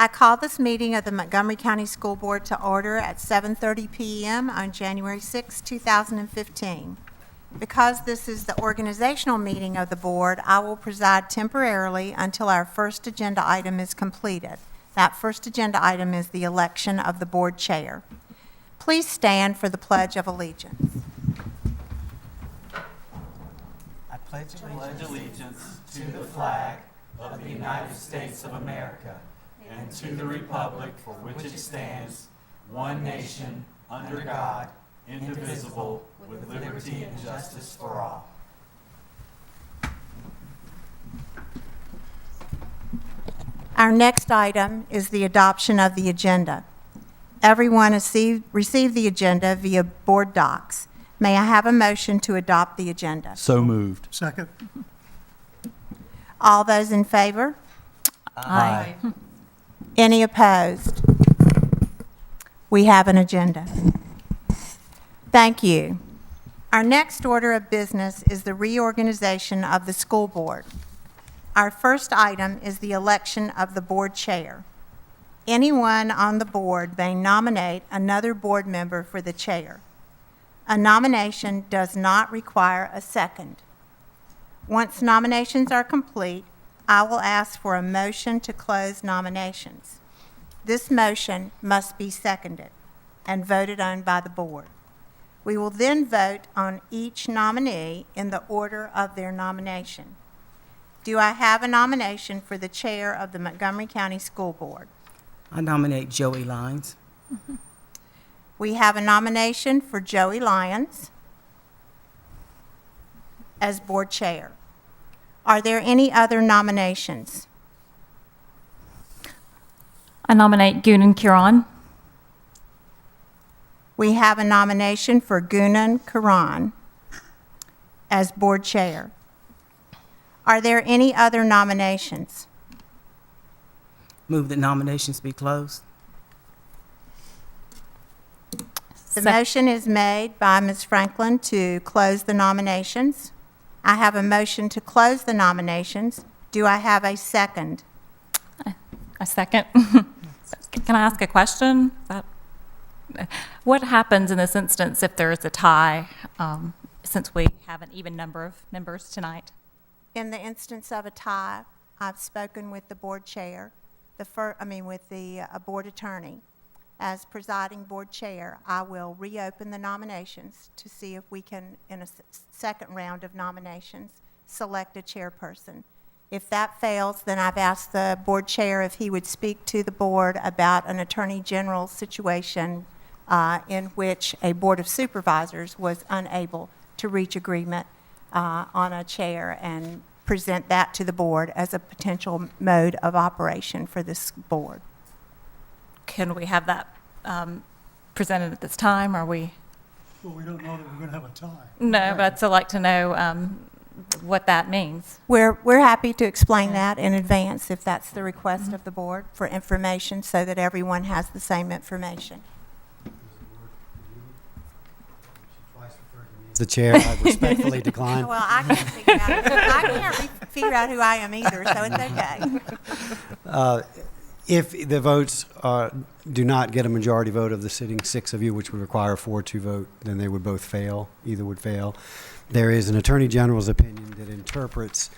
I call this meeting of the Montgomery County School Board to order at 7:30 p.m. on January 6, 2015. Because this is the organizational meeting of the board, I will preside temporarily until our first agenda item is completed. That first agenda item is the election of the board chair. Please stand for the Pledge of Allegiance. I pledge allegiance to the flag of the United States of America and to the republic for which it stands, one nation, under God, indivisible, with liberty and justice for all. Our next item is the adoption of the agenda. Everyone has received the agenda via board docs. May I have a motion to adopt the agenda? So moved. Second. All those in favor? Aye. Any opposed? We have an agenda. Thank you. Our next order of business is the reorganization of the school board. Our first item is the election of the board chair. Anyone on the board may nominate another board member for the chair. A nomination does not require a second. Once nominations are complete, I will ask for a motion to close nominations. This motion must be seconded and voted on by the board. We will then vote on each nominee in the order of their nomination. Do I have a nomination for the chair of the Montgomery County School Board? I nominate Joey Lyons. We have a nomination for Joey Lyons as board chair. Are there any other nominations? I nominate Gunan Kiran. We have a nomination for Gunan Karan as board chair. Are there any other nominations? Move that nominations be closed. The motion is made by Ms. Franklin to close the nominations. I have a motion to close the nominations. Do I have a second? A second. Can I ask a question? What happens in this instance if there is a tie, since we have an even number of members tonight? In the instance of a tie, I've spoken with the board chair, with the board attorney. As presiding board chair, I will reopen the nominations to see if we can, in a second round of nominations, select a chairperson. If that fails, then I've asked the board chair if he would speak to the board about an attorney general situation in which a board of supervisors was unable to reach agreement on a chair, and present that to the board as a potential mode of operation for this board. Can we have that presented at this time? Are we? Well, we don't know that we're going to have a tie. No, but I'd still like to know what that means. We're happy to explain that in advance if that's the request of the board for information so that everyone has the same information. The chair, I respectfully decline. Well, I can't figure out who I am either, so it's okay. If the votes do not get a majority vote of the sitting 6 of you, which would require a 4-2 vote, then they would both fail. Either would fail. There is an Attorney General's opinion that interprets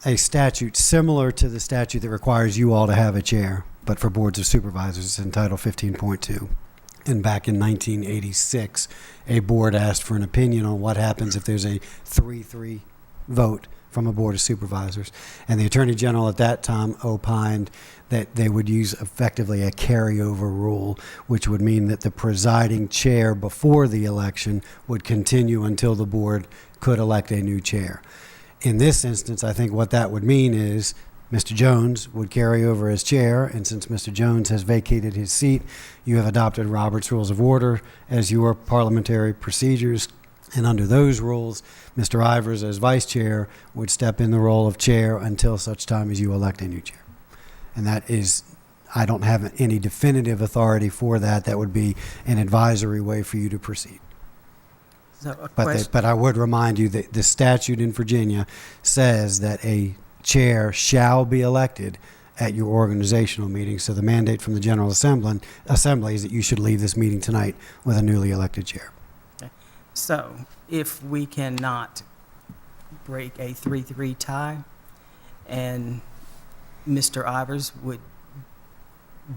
a statute similar to the statute that requires you all to have a chair, but for boards of supervisors. It's in Title 15.2. And back in 1986, a board asked for an opinion on what happens if there's a 3-3 vote from a board of supervisors. And the Attorney General at that time opined that they would use effectively a carryover rule, which would mean that the presiding chair before the election would continue until the board could elect a new chair. In this instance, I think what that would mean is Mr. Jones would carry over as chair, and since Mr. Jones has vacated his seat, you have adopted Robert's Rules of Order as your parliamentary procedures. And under those rules, Mr. Ivers, as vice chair, would step in the role of chair until such time as you elect a new chair. And that is, I don't have any definitive authority for that. That would be an advisory way for you to proceed. So But I would remind you that the statute in Virginia says that a chair shall be elected at your organizational meeting. So the mandate from the General Assembly is that you should leave this meeting tonight with a newly elected chair. So if we cannot break a 3-3 tie, and Mr. Ivers would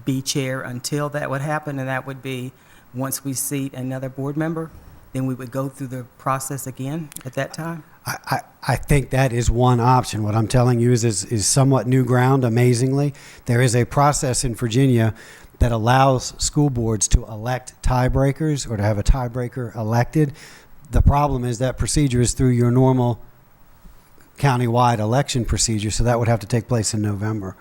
be chair until that would happen, and that would be once we seat another board member, then we would go through the process again at that time? I think that is one option. What I'm telling you is somewhat new ground, amazingly. There is a process in Virginia that allows school boards to elect tiebreakers or to have a tiebreaker elected. The problem is that procedure is through your normal countywide election procedure, so that would have to take place in November.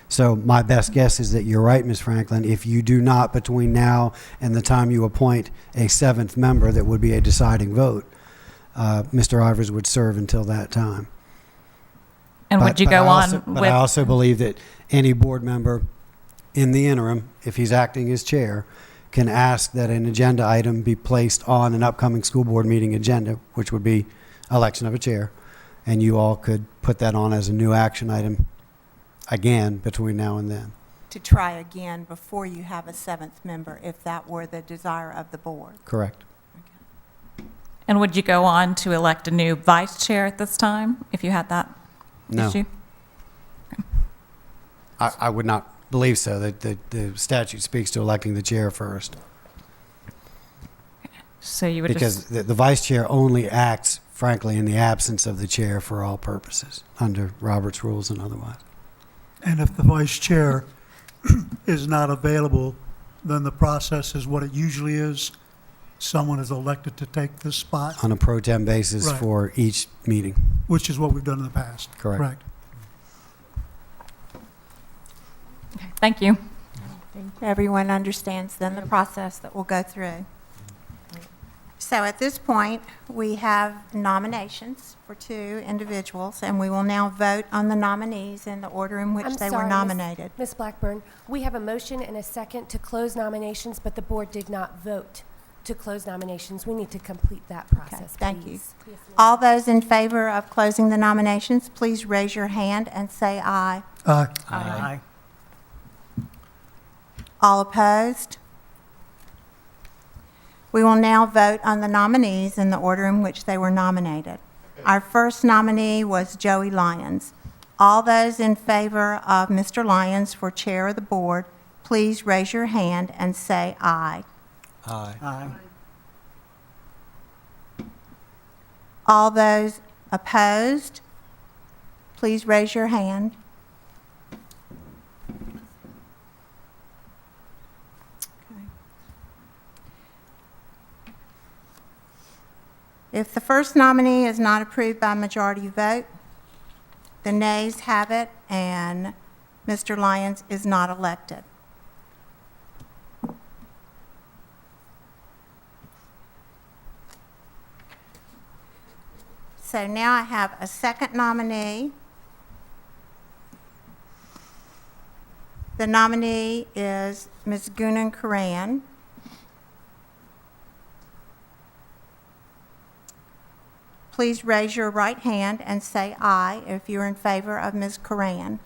So my best guess is that you're right, Ms. Franklin. If you do not, between now and the time you appoint a 7th member that would be a deciding vote, Mr. Ivers would serve until that time. And would you go on But I with, also believe that any board member in the interim, if he's acting as chair, can ask that an agenda item be placed on an upcoming school board meeting agenda, which would be election of a chair, and you all could put that on as a new action item again between now and then. To try again before you have a 7th member, if that were the desire of the board. Correct. and would you go on to elect a new vice chair at this time, if you had that No. issue? I would not believe so. The statute speaks to electing the chair first. So you would Because just, the vice chair only acts, frankly, in the absence of the chair for all purposes, under Robert's rules and otherwise. And if the vice chair is not available, then the process is what it usually is. Someone is elected to take this spot, On a pro tem basis Right. for each meeting. which is what we've done in the past. Correct. thank you. Everyone understands then the process that we'll go through. So at this point, we have nominations for 2 individuals, and we will now vote on the nominees in the order in which I'm they were sorry, nominated. Ms. Blackburn, we have a motion and a second to close nominations, but the board did not vote to close nominations. We need to complete that process, thank you. please. Yes, ma'am. All those in favor of closing the nominations, please raise your hand and say aye. Aye. All opposed? We will now vote on the nominees in the order in which they were nominated. Our first nominee was Joey Lyons. All those in favor of Mr. Lyons for chair of the board, please raise your hand and say aye. Aye. Aye. All those opposed, please raise your hand. Okay. If the first nominee is not approved by majority vote, the nays have it, and Mr. Lyons is not elected. So now I have a second nominee. The nominee is Ms. Gunan Karan. Please raise your right hand and say aye if you're in favor of Ms. Karan.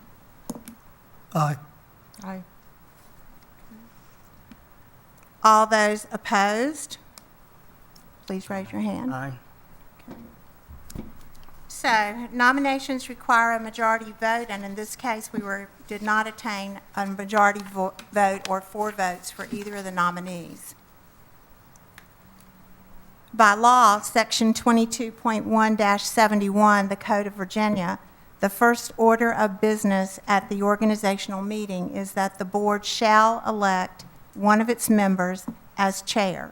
Aye. Aye. All those opposed, please raise your hand. Aye. So nominations require a majority vote, and in this case, did not attain a majority vote or 4 votes for either of the nominees. By law, Section 22.1-71, the Code of Virginia, the first order of business at the organizational meeting is that the board shall elect one of its members as chair.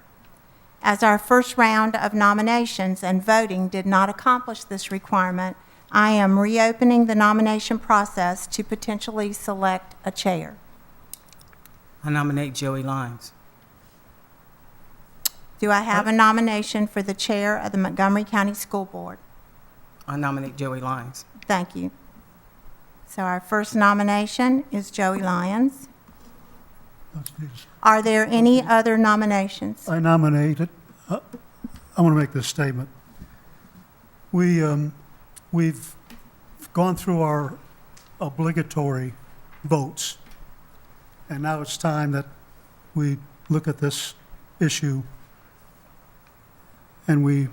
As our first round of nominations and voting did not accomplish this requirement, I am reopening the nomination process to potentially select a chair. I nominate Joey Lyons. Do I have a nomination for the chair of the Montgomery County School Board? I nominate Joey Lyons. Thank you. So our first nomination is Joey Lyons. Are there any other nominations? I nominate it. I want to make this statement. We've gone through our obligatory votes. And now it's time that we look at this issue and we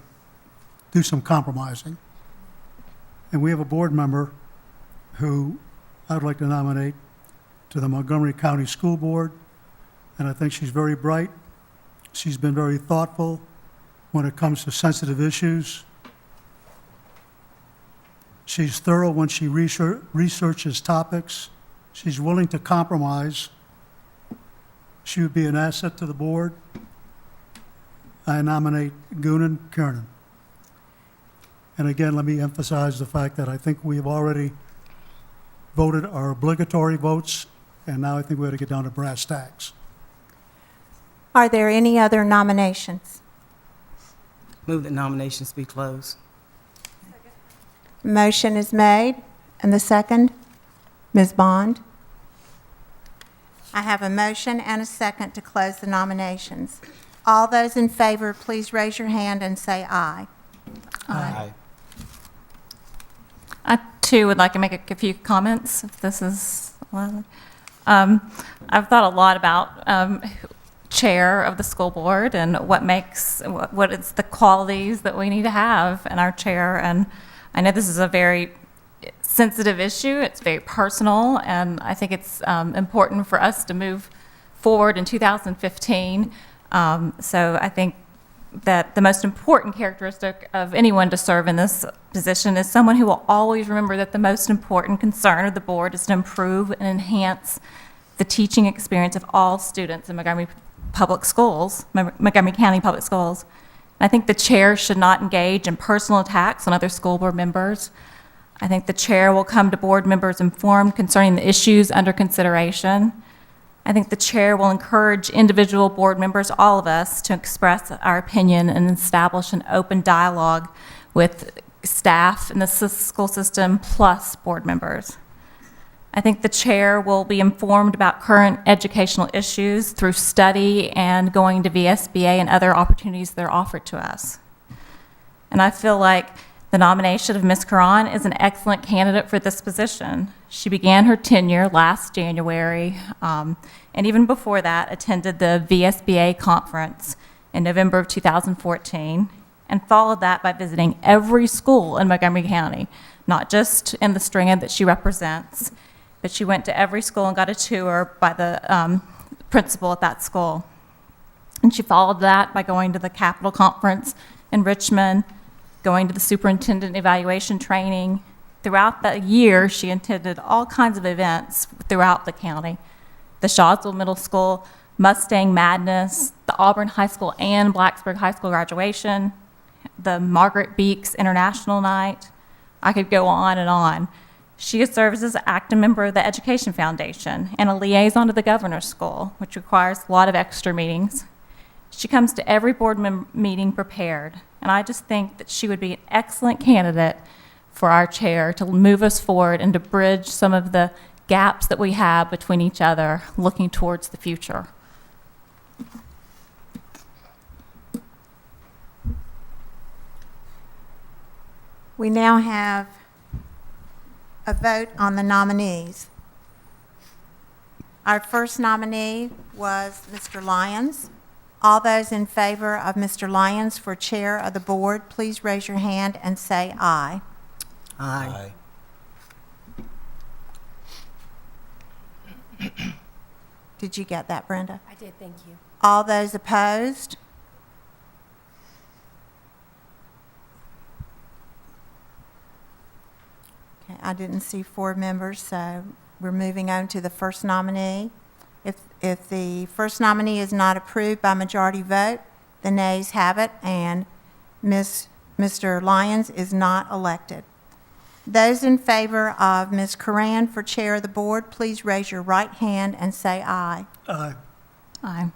do some compromising. And we have a board member who I'd like to nominate to the Montgomery County School Board, and I think she's very bright. She's been very thoughtful when it comes to sensitive issues. She's thorough when she researches topics. She's willing to compromise. She would be an asset to the board. I nominate Goonan Kiernan. And again, let me emphasize the fact that I think we have already voted our obligatory votes, and now I think we ought to get down to brass tacks. Are there any other nominations? Move that nominations be closed. Motion is made, and the second, Ms. Bond. I have a motion and a second to close the nominations. All those in favor, please raise your hand and say aye. Aye. I, too, would like to make a few comments, if this is allowed. I've thought a lot about chair of the school board and what is the qualities that we need to have in our chair. And I know this is a very sensitive issue. It's very personal, and I think it's important for us to move forward in 2015. So I think that the most important characteristic of anyone to serve in this position is someone who will always remember that the most important concern of the board is to improve and enhance the teaching experience of all students in Montgomery Public Schools, Montgomery County Public Schools. And I think the chair should not engage in personal attacks on other school board members. I think the chair will come to board members informed concerning the issues under consideration. I think the chair will encourage individual board members, all of us, to express our opinion and establish an open dialogue with staff in the school system plus board members. I think the chair will be informed about current educational issues through study and going to VSBA and other opportunities that are offered to us. And I feel like the nomination of Ms. Karan is an excellent candidate for this position. She began her tenure last January, and even before that, attended the VSBA conference in November of 2014, and followed that by visiting every school in Montgomery County, not just in the strand that she represents, but she went to every school and got a tour by the principal at that school. And she followed that by going to the Capitol Conference in Richmond, going to the superintendent evaluation training. Throughout the year, she attended all kinds of events throughout the county. The Shawsville Middle School, Mustang Madness, the Auburn High School and Blacksburg High School graduation, the Margaret Beeks International Night. I could go on and on. She serves as an active member of the Education Foundation and a liaison to the Governor's School, which requires a lot of extra meetings. She comes to every board meeting prepared, and I just think that she would be an excellent candidate for our chair to move us forward and to bridge some of the gaps that we have between each other looking towards the future. We now have a vote on the nominees. Our first nominee was Mr. Lyons. All those in favor of Mr. Lyons for chair of the board, please raise your hand and say aye. Aye. Did you get that, Brenda? I did, thank you. All those opposed? Okay, I didn't see 4 members, so we're moving on to the first nominee. If the first nominee is not approved by majority vote, the nays have it, and Mr. Lyons is not elected. Those in favor of Ms. Karan for chair of the board, please raise your right hand and say aye. Aye. Aye.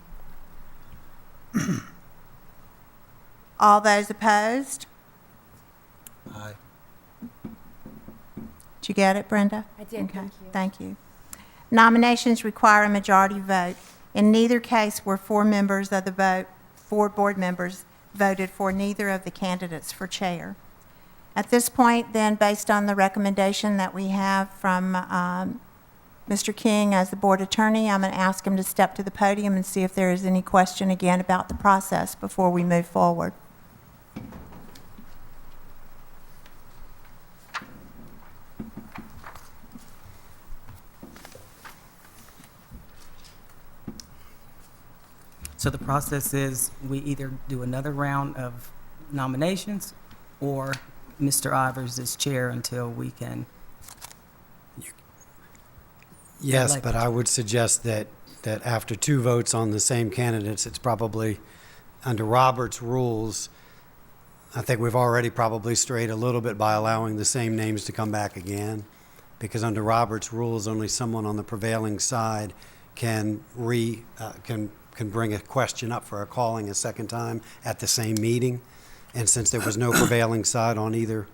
All those opposed? Aye. Did you get it, Brenda? I did, Okay, thank you. thank you. Nominations require a majority vote. In neither case were 4 members of the vote, 4 board members voted for neither of the candidates for chair. At this point, then, based on the recommendation that we have from Mr. King, as the board attorney, I'm going to ask him to step to the podium and see if there is any question again about the process before we move forward. So the process is we either do another round of nominations or Mr. Ivers is chair until we can. Yes, Like- but I would suggest that after 2 votes on the same candidates, it's probably, under Robert's rules, I think we've already probably strayed a little bit by allowing the same names to come back again, because under Robert's rules, only someone on the prevailing side can bring a question up for a calling a second time at the same meeting. And since there was no prevailing side on either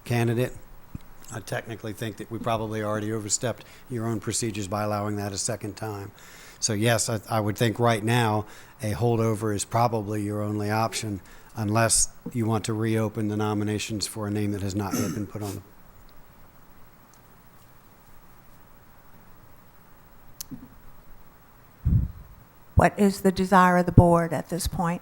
candidate, I technically think that we probably already overstepped your own procedures by allowing that a second time. So yes, I would think right now, a holdover is probably your only option, unless you want to reopen the nominations for a name that has not yet been put on. What is the desire of the board at this point?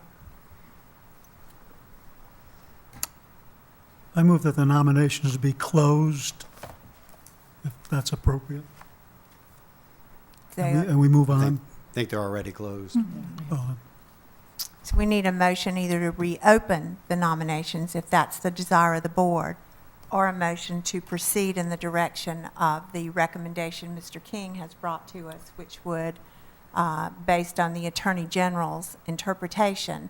I move that the nominations be closed, if that's appropriate. And we move on. I think they're already closed. So we need a motion either to reopen the nominations, if that's the desire of the board, or a motion to proceed in the direction of the recommendation Mr. King has brought to us, which would, based on the Attorney General's interpretation,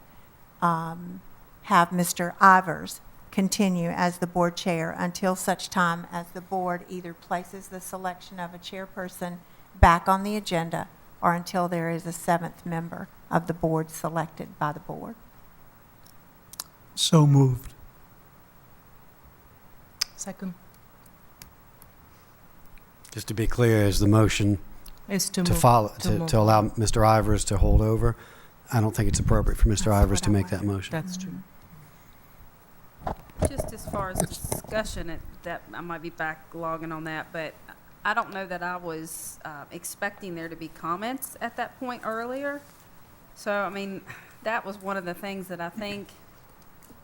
have Mr. Ivers continue as the board chair until such time as the board either places the selection of a chairperson back on the agenda or until there is a 7th member of the board selected by the board. So moved. Second Just to be clear, is the motion is to to move. follow, move to allow Mr. Ivers to hold over? I don't think it's appropriate for Mr. That's Ivers what to I make that wanted. motion. That's true. Just as far as discussion, that I might be backlogging on that, but I don't know that I was expecting there to be comments at that point earlier. So, I mean, that was one of the things that I think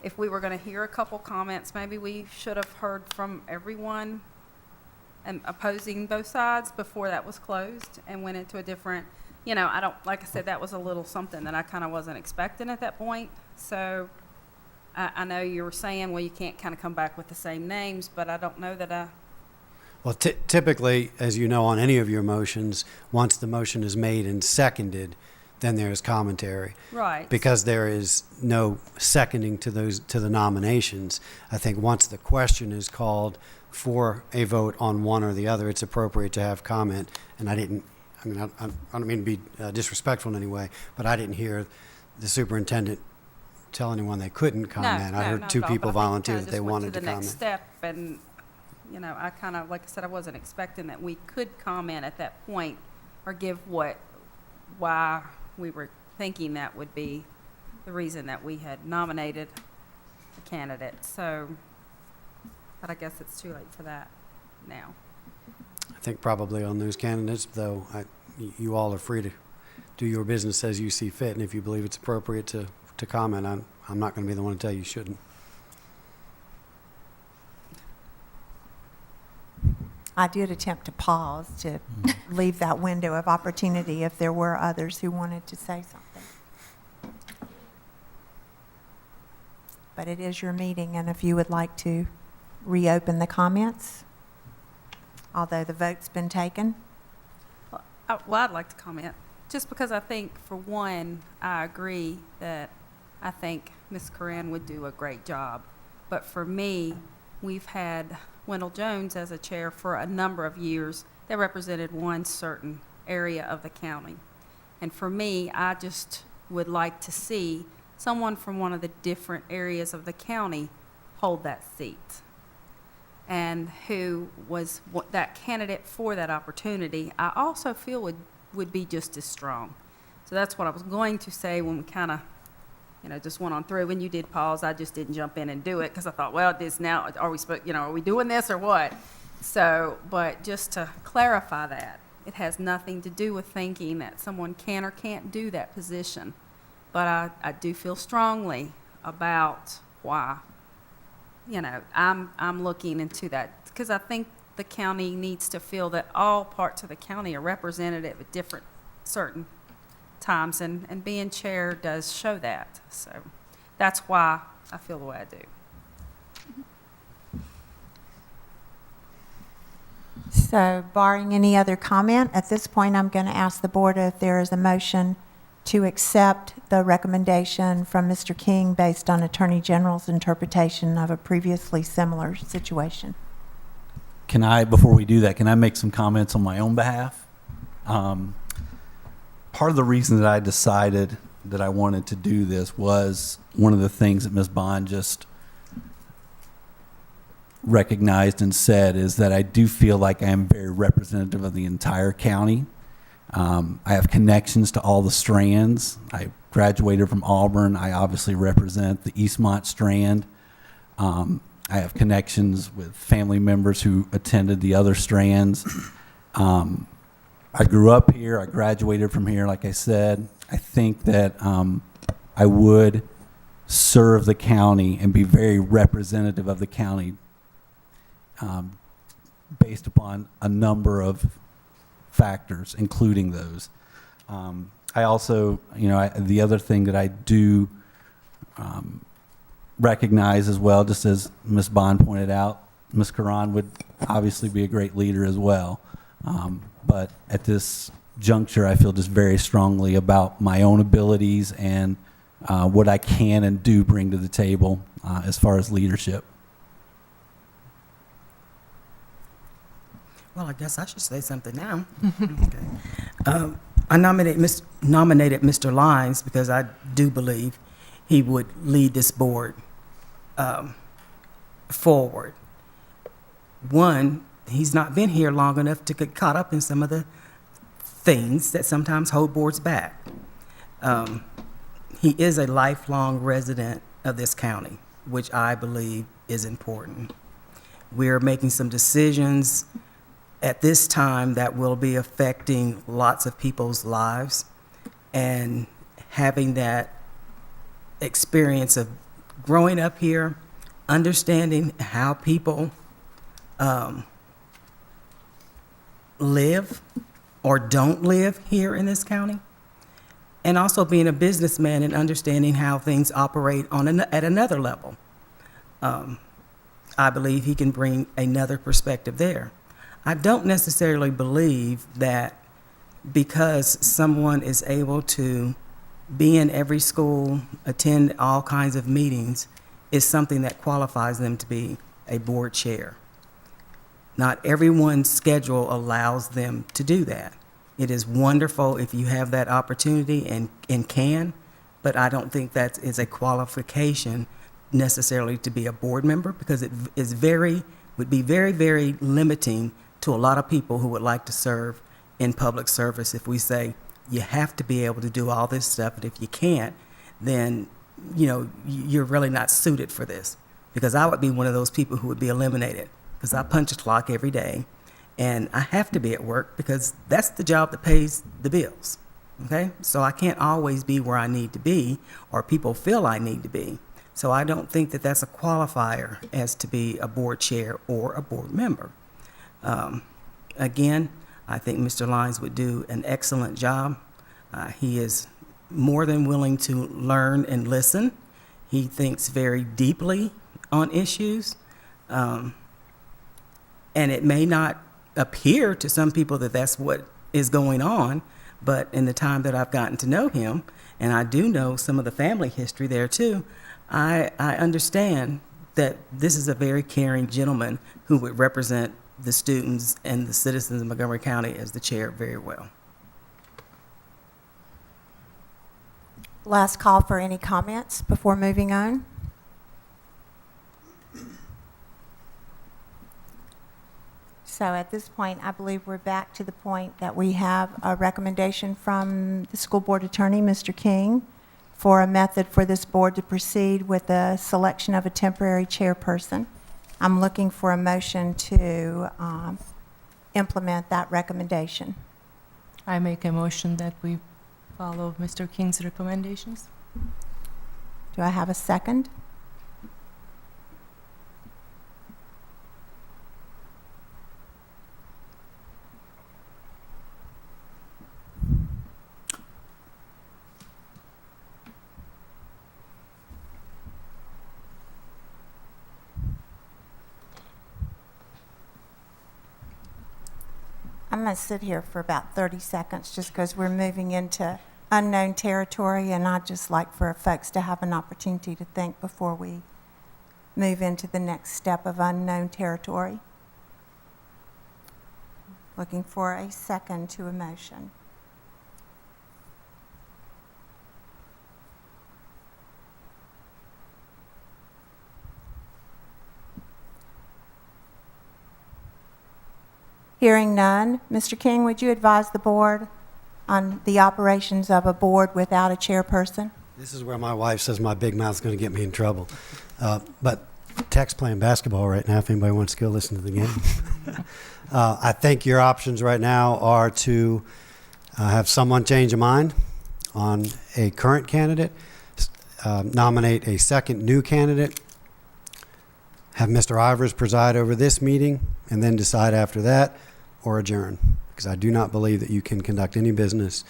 if we were going to hear a couple comments, maybe we should have heard from everyone and opposing both sides before that was closed and went into a different, like I said, that was a little something that I kind of wasn't expecting at that point. So I know you were saying, well, you can't kind of come back with the same names, but I don't know that I. Well, typically, as you know, on any of your motions, once the motion is made and seconded, then there is commentary. Right. Because there is no seconding to the nominations. I think once the question is called for a vote on one or the other, it's appropriate to have comment. And I don't mean to be disrespectful in any way, but I didn't hear the superintendent tell anyone they couldn't comment. I heard not 2 at all, people but I think volunteer kinda that they just went wanted to the next comment. step, and, I kind of, like I said, I wasn't expecting that we could comment at that point or give why we were thinking that would be the reason that we had nominated a candidate. So, but I guess it's too late for that now. I think probably on those candidates, though, you all are free to do your business as you see fit, and if you believe it's appropriate to comment, I'm not going to be the one to tell you shouldn't. I did attempt to pause to leave that window of opportunity if there were others who wanted to say something. But it is your meeting, and if you would like to reopen the comments, although the vote's been taken. Well, I'd like to comment, just because I think, for one, I agree that I think Ms. Corinne would do a great job. But for me, we've had Wendell Jones as a chair for a number of years that represented one certain area of the county. And for me, I just would like to see someone from one of the different areas of the county hold that seat. And who was that candidate for that opportunity, I also feel would be just as strong. So that's what I was going to say when we kind of, just went on through. When you did pause, I just didn't jump in and do it because I thought, well, this now, are we doing this or what? So, but just to clarify that. It has nothing to do with thinking that someone can or can't do that position. But I do feel strongly about why, I'm looking into that, because I think the county needs to feel that all parts of the county are represented at different, certain times, and being chair does show that. So that's why I feel the way I do. So barring any other comment, at this point, I'm going to ask the board if there is a motion to accept the recommendation from Mr. King based on Attorney General's interpretation of a previously similar situation. Can I, before we do that, can I make some comments on my own behalf? Part of the reason that I decided that I wanted to do this was one of the things that Ms. Bond just recognized and said is that I do feel like I am very representative of the entire county. I have connections to all the strands. I graduated from Auburn. I obviously represent the Eastmont Strand. I have connections with family members who attended the other strands. I grew up here. I graduated from here, like I said. I think that I would serve the county and be very representative of the county based upon a number of factors, including those. I also, the other thing that I do recognize as well, just as Ms. Bond pointed out, Ms. Karan would obviously be a great leader as well. But at this juncture, I feel just very strongly about my own abilities and what I can and do bring to the table as far as leadership. Well, I guess I should say something now. Okay. I nominated Mr. Lyons because I do believe he would lead this board forward. One, he's not been here long enough to get caught up in some of the things that sometimes hold boards back. He is a lifelong resident of this county, which I believe is important. We're making some decisions at this time that will be affecting lots of people's lives, and having that experience of growing up here, understanding how people live or don't live here in this county, and also being a businessman and understanding how things operate at another level. I believe he can bring another perspective there. I don't necessarily believe that because someone is able to be in every school, attend all kinds of meetings, is something that qualifies them to be a board chair. Not everyone's schedule allows them to do that. It is wonderful if you have that opportunity and can, but I don't think that is a qualification necessarily to be a board member, because it would be very, very limiting to a lot of people who would like to serve in public service if we say you have to be able to do all this stuff, and if you can't, then you're really not suited for this. Because I would be one of those people who would be eliminated, because I punch a clock every day and I have to be at work because that's the job that pays the bills. Okay? So I can't always be where I need to be, or people feel I need to be. So I don't think that that's a qualifier as to be a board chair or a board member. Again, I think Mr. Lyons would do an excellent job. He is more than willing to learn and listen. He thinks very deeply on issues. And it may not appear to some people that that's what is going on, but in the time that I've gotten to know him, and I do know some of the family history there too, I understand that this is a very caring gentleman who would represent the students and the citizens of Montgomery County as the chair very well. Last call for any comments before moving on. So at this point, I believe we're back to the point that we have a recommendation from the school board attorney, Mr. King, for a method for this board to proceed with the selection of a temporary chairperson. I'm looking for a motion to implement that recommendation. I make a motion that we follow Mr. King's recommendations. Do I have a second? I'm going to sit here for about 30 seconds just because we're moving into unknown territory, and I'd just like for folks to have an opportunity to think before we move into the next step of unknown territory. Looking for a second to a motion. Hearing none, Mr. King, would you advise the board on the operations of a board without a chairperson? This is where my wife says my big mouth's going to get me in trouble. But Tech's playing basketball right now, if anybody wants to go listen to the game. I think your options right now are to have someone change a mind on a current candidate, nominate a second new candidate, have Mr. Ivers preside over this meeting, and then decide after that, or adjourn. Because I do not believe that you can conduct any business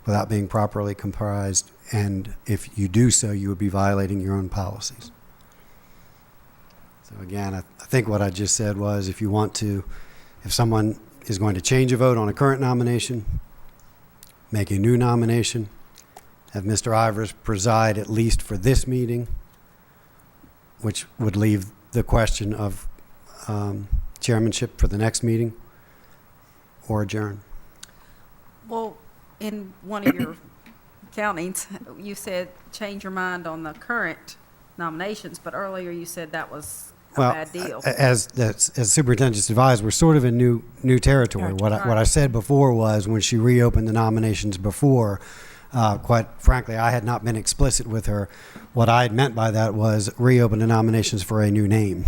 without being properly comprised, and if you do so, you would be violating your own policies. So again, I think what I just said was, if you want to, if someone is going to change a vote on a current nomination, make a new nomination, have Mr. Ivers preside at least for this meeting, which would leave the question of chairmanship for the next meeting, or adjourn. Well, in one of your countings, you said change your mind on the current nominations, but earlier you said that was a bad deal. As superintendent just advised, we're sort of in new territory. What I said before was, when she reopened the nominations before, quite frankly, I had not been explicit with her. What I had meant by that was reopen the nominations for a new name,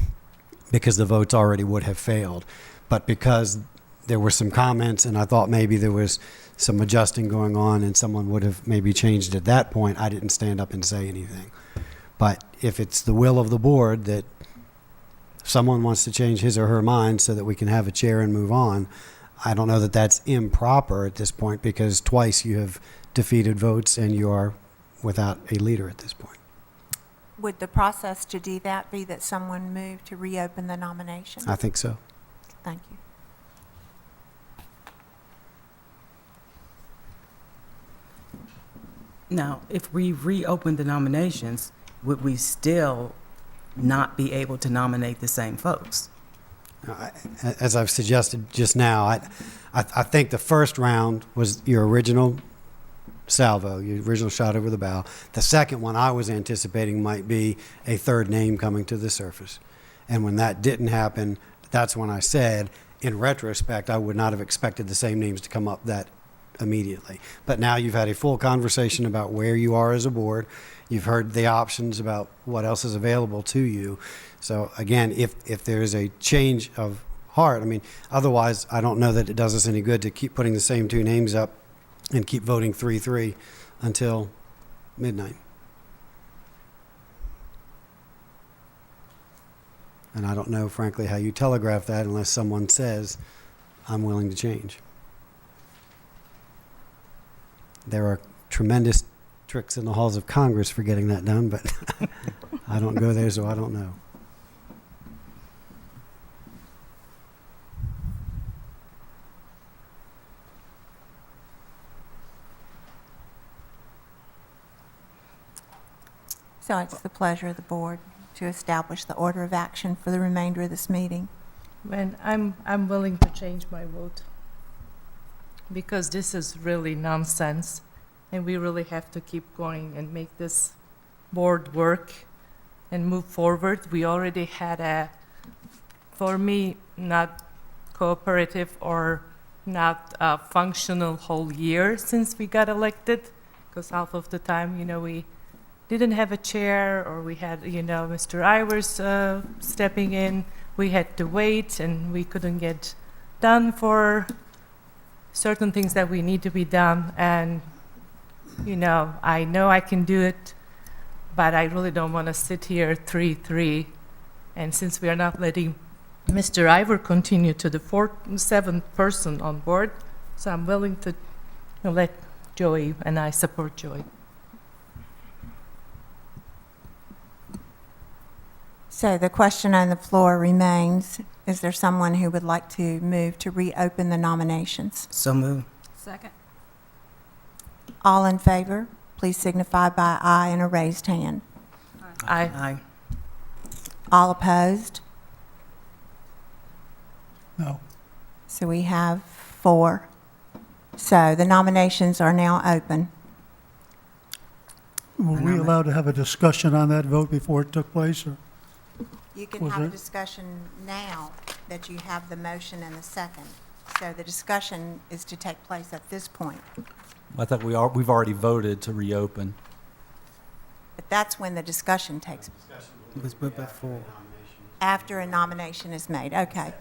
because the votes already would have failed. But because there were some comments, and I thought maybe there was some adjusting going on, and someone would have maybe changed at that point, I didn't stand up and say anything. But if it's the will of the board that someone wants to change his or her mind so that we can have a chair and move on, I don't know that that's improper at this point, because twice you have defeated votes and you are without a leader at this point. Would the process to do that be that someone move to reopen the nomination? I think so. Thank you. Now, if we reopen the nominations, would we still not be able to nominate the same folks? As I've suggested just now, I think the first round was your original salvo, your original shot over the bow. The second one I was anticipating might be a third name coming to the surface. And when that didn't happen, that's when I said, in retrospect, I would not have expected the same names to come up that immediately. But now you've had a full conversation about where you are as a board. You've heard the options about what else is available to you. So again, if there is a change of heart, I mean, otherwise I don't know that it does us any good to keep putting the same two names up and keep voting 3-3 until midnight. And I don't know, frankly, how you telegraph that unless someone says, I'm willing to change. There are tremendous tricks in the halls of Congress for getting that done, but I don't go there, so I don't know. So it's the pleasure of the board to establish the order of action for the remainder of this meeting. When I'm willing to change my vote, because this is really nonsense, and we really have to keep going and make this board work and move forward. We already had a, for me, not cooperative or not functional whole year since we got elected, because half of the time, we didn't have a chair, or we had, Mr. Ivers stepping in. We had to wait, and we couldn't get done for certain things that we need to be done, and, I know I can do it, but I really don't want to sit here 3-3. And since we are not letting Mr. Ivor continue to the seventh person on board, so I'm willing to let Joey, and I support Joey. So the question on the floor remains, is there someone who would like to move to reopen the nominations? So moved. Second. All in favor, please signify by aye and a raised hand. Aye. All opposed? No. So we have 4. So the nominations are now open. Were we allowed to have a discussion on that vote before it took place, or? You can Was have a it? discussion now that you have the motion and the second. So the discussion is to take place at this point. I thought we've already voted to reopen. But that's when the discussion takes, It was before. after a nomination is made. Okay.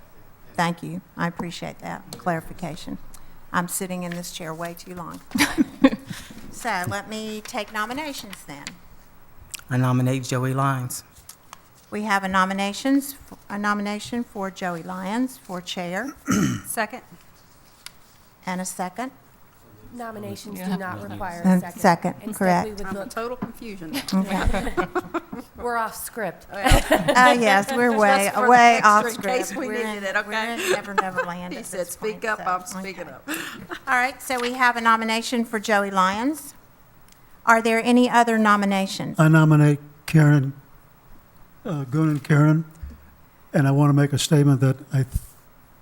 Thank you. I appreciate that clarification. I'm sitting in this chair way too long. So let me take nominations then. I nominate Joey Lyons. We have a nomination for Joey Lyons for chair Second. and a second. Nominations do not require And a second. second, Instead, correct. we would I'm in look, total confusion. Okay. we're off script. Oh, yes, we're way, Just for the way extra off in script. case we We're needed in- it, okay? We're in Never Land He at said, this "Speak point, up, so, I'm speaking okay. up." All right, so we have a nomination for Joey Lyons. Are there any other nominations? I nominate Karen, Gunn Karen, and I want to make a statement that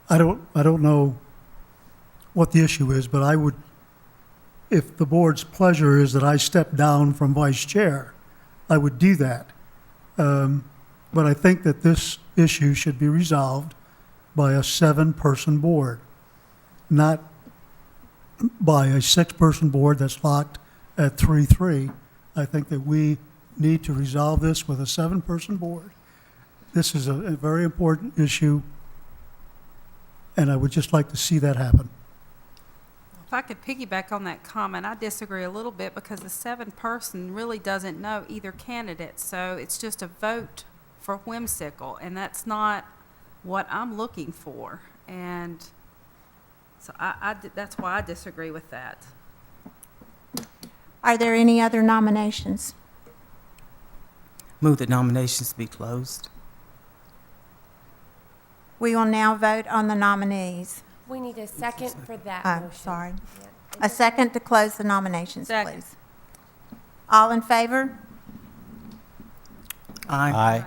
I don't know what the issue is, but I would, if the board's pleasure is that I step down from vice chair, I would do that. But I think that this issue should be resolved by a 7-person board, not by a 6-person board that's locked at 3-3. I think that we need to resolve this with a 7-person board. This is a very important issue, and I would just like to see that happen. If I could piggyback on that comment, I disagree a little bit because the 7-person really doesn't know either candidate. So it's just a vote for whimsical, and that's not what I'm looking for. And so that's why I disagree with that. Are there any other nominations? Move that nominations be closed. We will now vote on the nominees. We need a second for that Oh, motion. sorry. Yeah. A second to close the nominations, Second. please. All in favor? Aye.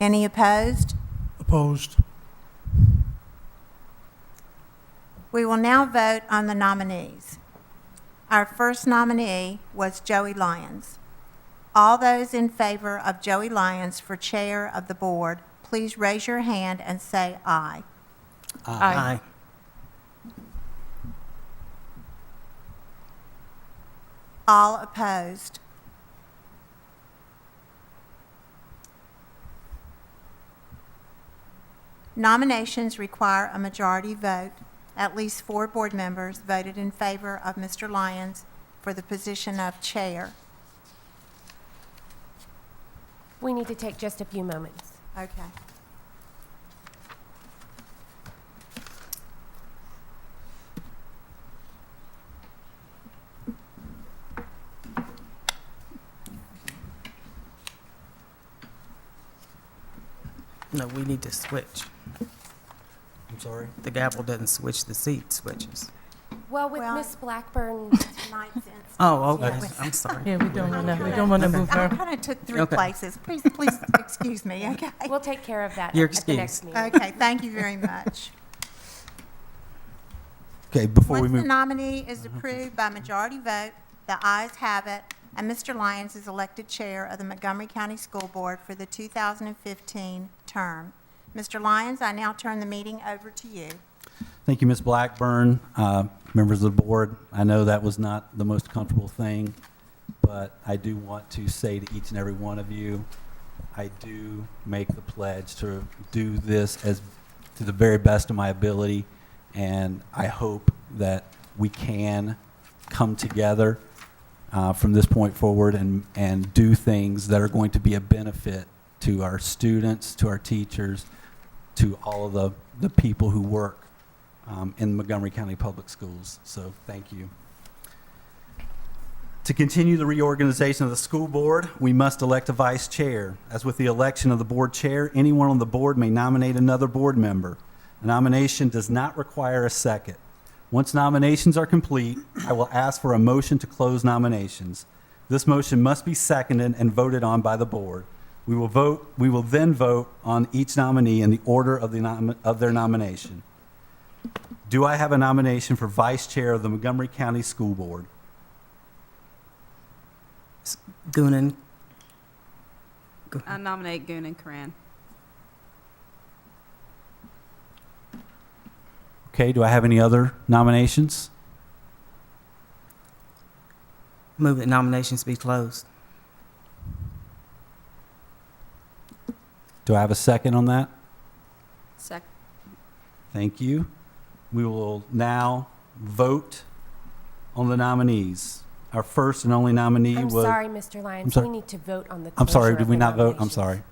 Any opposed? Opposed? We will now vote on the nominees. Our first nominee was Joey Lyons. All those in favor of Joey Lyons for chair of the board, please raise your hand and say aye. Aye. All opposed? Nominations require a majority vote. At least 4 board members voted in favor of Mr. Lyons for the position of chair. We need to take just a few moments. Okay. No, we need to switch. I'm sorry? The gavel doesn't switch, the seat switches. Well, with Well- Miss Blackburn, Tonight's instance. Oh, okay. Yeah. I'm sorry. Yeah, we don't want to move I her. kind of took 3 Okay. places. Please excuse me, okay? we'll take care of that You're at the next excused. meeting. Okay, thank you very much. Okay, before we Once the move, nominee is approved by majority vote, the ayes have it, and Mr. Lyons is elected chair of the Montgomery County School Board for the 2015 term. Mr. Lyons, I now turn the meeting over to you. thank you, Ms. Blackburn, members of the board. I know that was not the most comfortable thing, but I do want to say to each and every one of you, I do make the pledge to do this as to the very best of my ability And I hope that we can come together from this point forward and do things that are going to be a benefit to our students, to our teachers, to all of the people who work in Montgomery County Public Schools. So thank you. To continue the reorganization of the school board, we must elect a vice chair. As with the election of the board chair, anyone on the board may nominate another board member. A nomination does not require a second. Once nominations are complete, I will ask for a motion to close nominations. This motion must be seconded and voted on by the board. We will then vote on each nominee in the order of their nomination. Do I have a nomination for vice chair of the Montgomery County School Board? Goonan. I nominate Goon and Coran. Okay, do I have any other nominations? Move that nominations be closed. Do I have a second on that? Second. Thank you. We will now vote on the nominees. Our first and only nominee I'm was... sorry, Mr. Lyons, sorry. we need to vote on the I'm sorry, closure did of we the not vote? I'm nominations. sorry.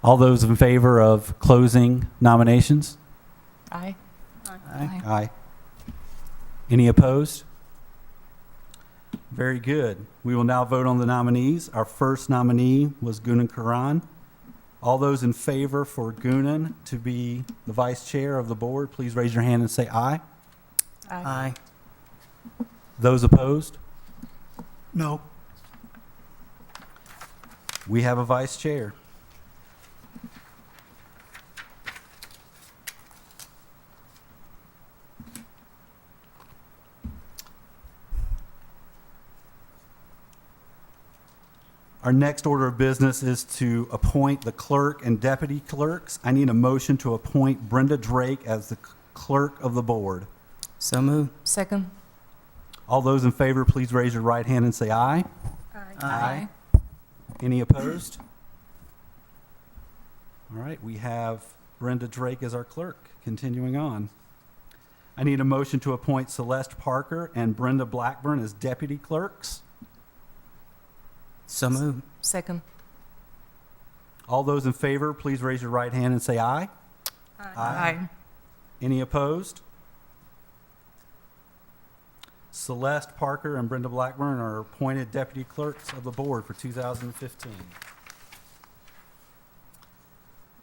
All those in favor of closing nominations? Aye. Aye. Aye. Any opposed? Very good. We will now vote on the nominees. Our first nominee was Goonan Karan. All those in favor for Goonan to be the vice chair of the board, please raise your hand and say aye. Aye. Those opposed? No. We have a vice chair. Our next order of business is to appoint the clerk and deputy clerks. I need a motion to appoint Brenda Drake as the clerk of the board. So move. Second. All those in favor, please raise your right hand and say aye. Aye. Any opposed? All right, we have Brenda Drake as our clerk. Continuing on. I need a motion to appoint Celeste Parker and Brenda Blackburn as deputy clerks. So move. Second. All those in favor, please raise your right hand and say aye. Aye. Any opposed? Celeste Parker and Brenda Blackburn are appointed deputy clerks of the board for 2015.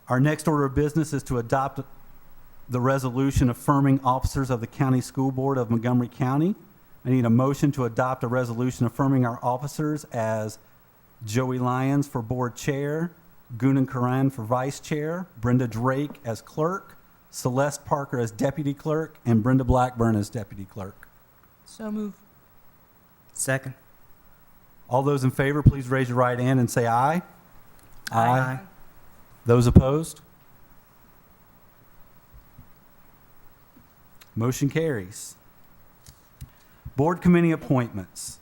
Our next order of business is to adopt the resolution affirming officers of the County School Board of Montgomery County. I need a motion to adopt a resolution affirming our officers as Joey Lyons for board chair, Goonan Karan for vice chair, Brenda Drake as clerk, Celeste Parker as deputy clerk, and Brenda Blackburn as deputy clerk. So move. Second. All those in favor, please raise your right hand and say aye. Aye. Those opposed? Motion carries. Board committee appointments.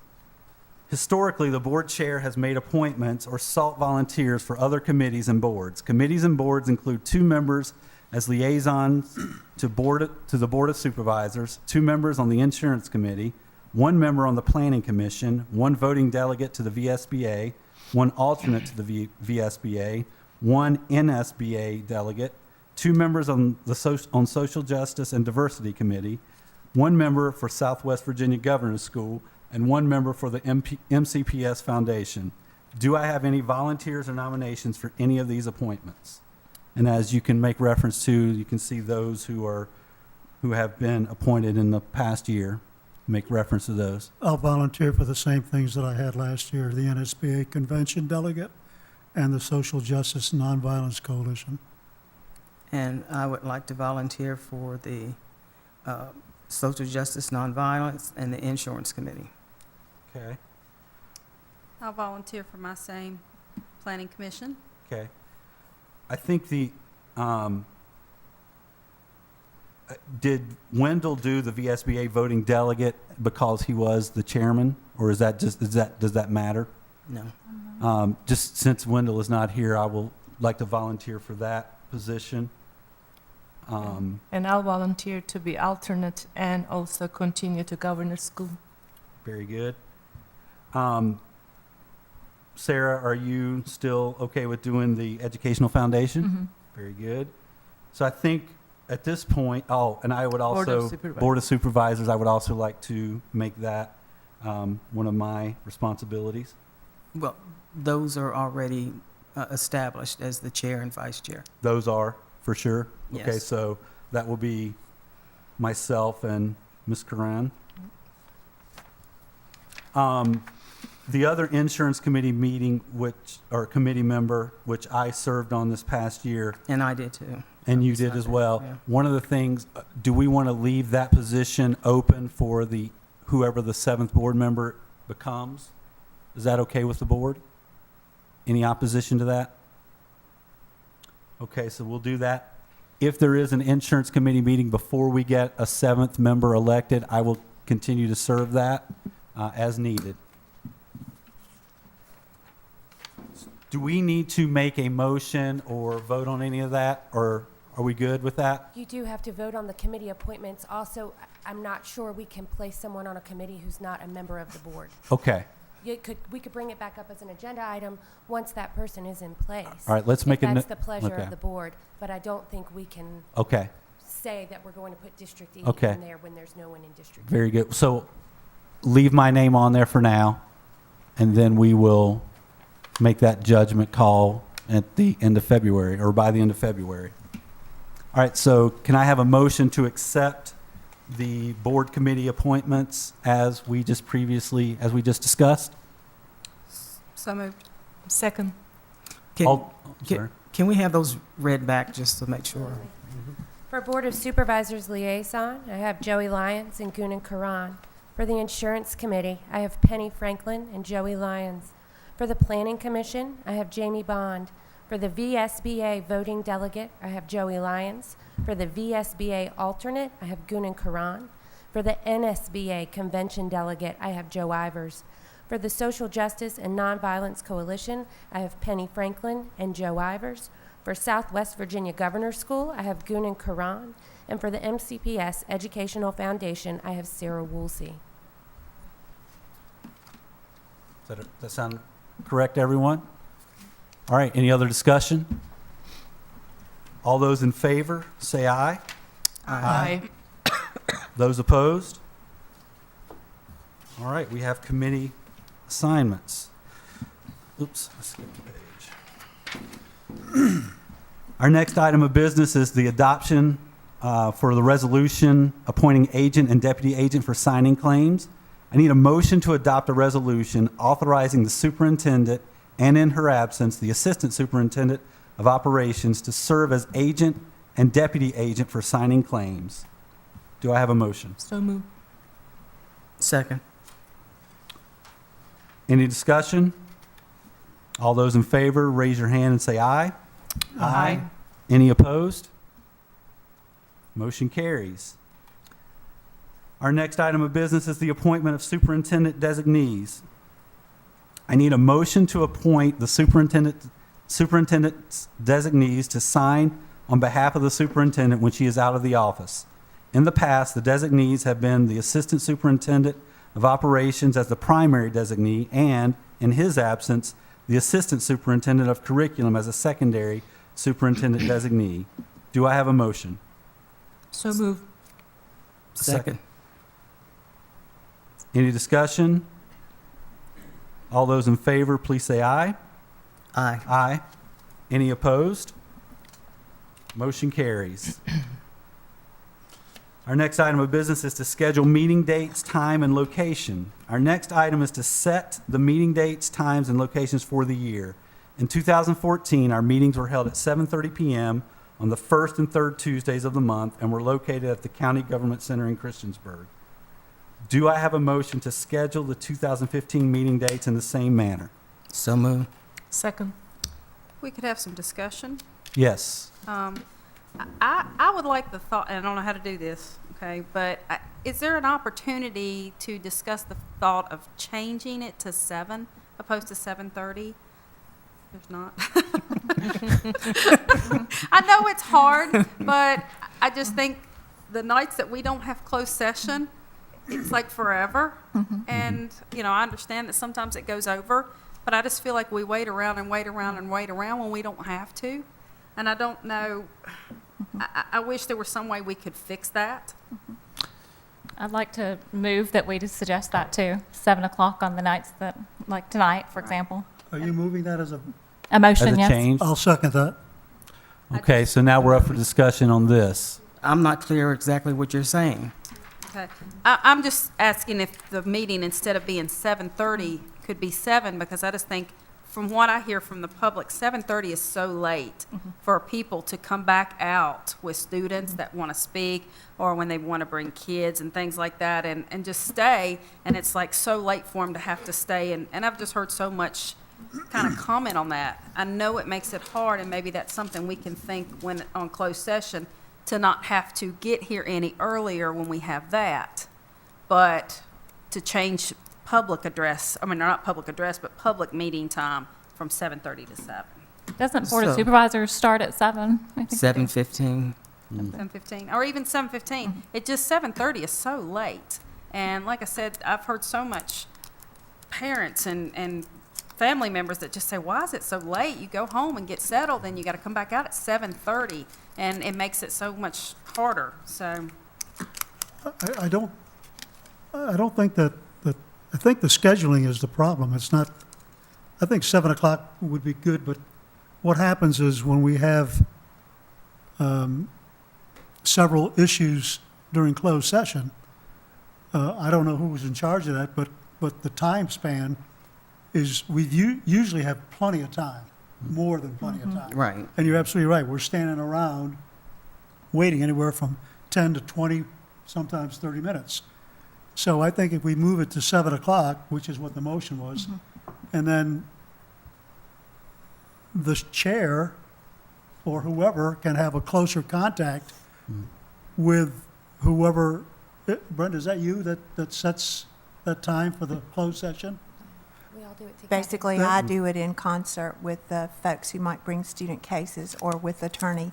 Historically, the board chair has made appointments or sought volunteers for other committees and boards. Committees and boards include 2 members as liaisons to the Board of Supervisors, 2 members on the Insurance Committee, 1 member on the Planning Commission, 1 voting delegate to the VSBA, 1 alternate to the VSBA, 1 NSBA delegate, 2 members on Social Justice and Diversity Committee, 1 member for Southwest Virginia Governor's School, and 1 member for the MCPS Foundation. Do I have any volunteers or nominations for any of these appointments? And as you can make reference to, you can see those who have been appointed in the past year. Make reference to those. I'll volunteer for the same things that I had last year, the NSBA Convention Delegate and the Social Justice and Nonviolence Coalition. And I would like to volunteer for the Social Justice, Nonviolence, and the Insurance Committee. Okay. I'll volunteer for my same planning commission. Okay. I think did Wendell do the VSBA voting delegate because he was the chairman, or does that matter? No. Just since Wendell is not here, I will like to volunteer for that position. And I'll volunteer to be alternate and also continue to governor school. Very good. Sarah, are you still okay with doing the Educational Foundation? Very good. So I think at this point, and I would Board of also, Supervisors. Board of Supervisors, I would also like to make that one of my responsibilities. Well, those are already established as the chair and vice chair. Those are, for sure? Okay, Yes. so that will be myself and Ms. Karan. The other insurance committee meeting, committee member, which I served on this past year, And I did too. and you It's did not as bad, well. yeah. One of the things, do we want to leave that position open for whoever the seventh board member becomes? Is that okay with the board? Any opposition to that? Okay, so we'll do that. If there is an insurance committee meeting before we get a seventh member elected, I will continue to serve that as needed. Do we need to make a motion or vote on any of that, or are we good with that? You do have to vote on the committee appointments. Also, I'm not sure we can place someone on a committee who's not a member of the board. Okay, We could bring it back up as an agenda item once that person is in place. all right, let's make If a. that's the pleasure okay. of the board, but I don't think we can Okay, say that we're going to put District E Okay. in there when there's no one in District E. very good. So leave my name on there for now, and then we will make that judgment call at the end of February, or by the end of February. All right, so can I have a motion to accept the board committee appointments as we just discussed? So moved. Second. Can, Sorry. can we have those read back just to make sure? For Board of Supervisors Liaison, I have Joey Lyons and Gunan Karan. For the Insurance Committee, I have Penny Franklin and Joey Lyons. For the Planning Commission, I have Jamie Bond. For the VSBA Voting Delegate, I have Joey Lyons. For the VSBA Alternate, I have Gunan Karan. For the NSBA Convention Delegate, I have Joe Ivers. For the Social Justice and Nonviolence Coalition, I have Penny Franklin and Joe Ivers. For Southwest Virginia Governor's School, I have Gunan Karan. And for the MCPS Educational Foundation, I have Sarah Woolsey. Does that sound correct, everyone? All right, any other discussion? All those in favor, say aye. Aye. Those opposed? All right, we have committee assignments. Oops, I skipped a page. Our next item of business is the adoption for the resolution appointing agent and deputy agent for signing claims. I need a motion to adopt a resolution authorizing the superintendent and, in her absence, the assistant superintendent of operations to serve as agent and deputy agent for signing claims. Do I have a motion? So moved. Second. Any discussion? All those in favor, raise your hand and say aye. Aye. Any opposed? Motion carries. Our next item of business is the appointment of superintendent designees. I need a motion to appoint the superintendent's designees to sign on behalf of the superintendent when she is out of the office. In the past, the designees have been the assistant superintendent of operations as the primary designee and, in his absence, the assistant superintendent of curriculum as a secondary superintendent designee. Do I have a motion? So moved. Second. Any discussion? All those in favor, please say aye. Aye. Aye. Any opposed? Motion carries. Our next item of business is to schedule meeting dates, time, and location. Our next item is to set the meeting dates, times, and locations for the year. In 2014, our meetings were held at 7:30 p.m. on the first and third Tuesdays of the month and were located at the County Government Center in Christiansburg. Do I have a motion to schedule the 2015 meeting dates in the same manner? So moved. Second. We could have some discussion. Yes. I would like the thought, and I don't know how to do this, okay, but is there an opportunity to discuss the thought of changing it to 7 opposed to 7:30? There's not. I know it's hard, but I just think the nights that we don't have closed session, it's like forever. And, you know, I understand that sometimes it goes over, but I just feel like we wait around and wait around and wait around when we don't have to. And I don't know, I wish there was some way we could fix that. I'd like to move that we just suggest that too, 7 o'clock on the nights that, like tonight, for example. Are you moving that as a, A motion, As a yes? change? I'll second that. Okay, so now we're up for discussion on this. I'm not clear exactly what you're saying. Okay. I'm just asking if the meeting, instead of being 7:30, could be 7, because I just think, from what I hear from the public, 7:30 is so late for people to come back out with students that want to speak, or when they want to bring kids and things like that, and just stay, and it's like so late for them to have to stay, and I've just heard so much kind of comment on that. I know it makes it hard, and maybe that's something we can think when on closed session, to not have to get here any earlier when we have that, but to change public address, I mean, not public address, but public meeting time from 7:30 to 7. Doesn't Board of So- Supervisors start at 7? I think they do. 7:15. 7:15, or even 7:15. It just, 7:30 is so late. And like I said, I've heard so much parents and family members that just say, why is it so late? You go home and get settled, then you got to come back out at 7:30, and it makes it so much harder. So, I don't think that, I think the scheduling is the problem. It's not, I think 7 o'clock would be good, but what happens is when we have several issues during closed session, I don't know who was in charge of that, but the time span is, we usually have plenty of time, more than plenty of time. Right. And you're absolutely right, we're standing around waiting anywhere from 10 to 20, sometimes 30 minutes. So I think if we move it to 7 o'clock, which is what the motion was, and then the chair or whoever can have a closer contact with whoever, Brenda, is that you that sets that time for the closed session? We all do it together. Basically, I do it in concert with the folks who might bring student cases, or with attorney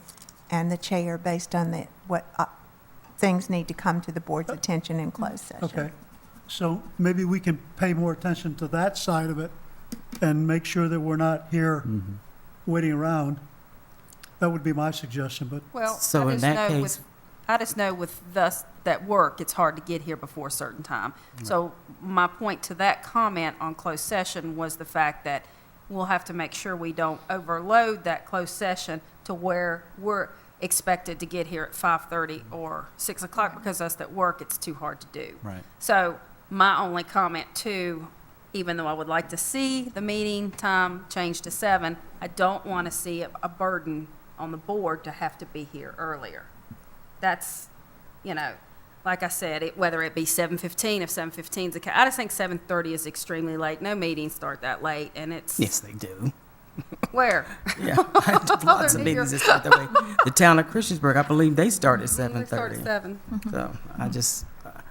and the chair, based on what things need to come to the board's attention in closed session. Okay, so maybe we can pay more attention to that side of it and make sure that we're not here waiting around. That would be my suggestion, but well, So in that case- I just know with us that work, it's hard to get here before a certain time. So my point to that comment on closed session was the fact that we'll have to make sure we don't overload that closed session to where we're expected to get here at 5:30 or 6 o'clock, because us that work, it's too hard to do. Right. So my only comment too, even though I would like to see the meeting time changed to 7, I don't want to see a burden on the board to have to be here earlier. That's, you know, like I said, whether it be 7:15, if 7:15 is the case, I just think 7:30 is extremely late. No meetings start that late, and it's, Yes, they do. where? Yeah, I have lots of They're meetings that start that way. The town of Christiansburg, I believe they start at They start at 7:30. 7. So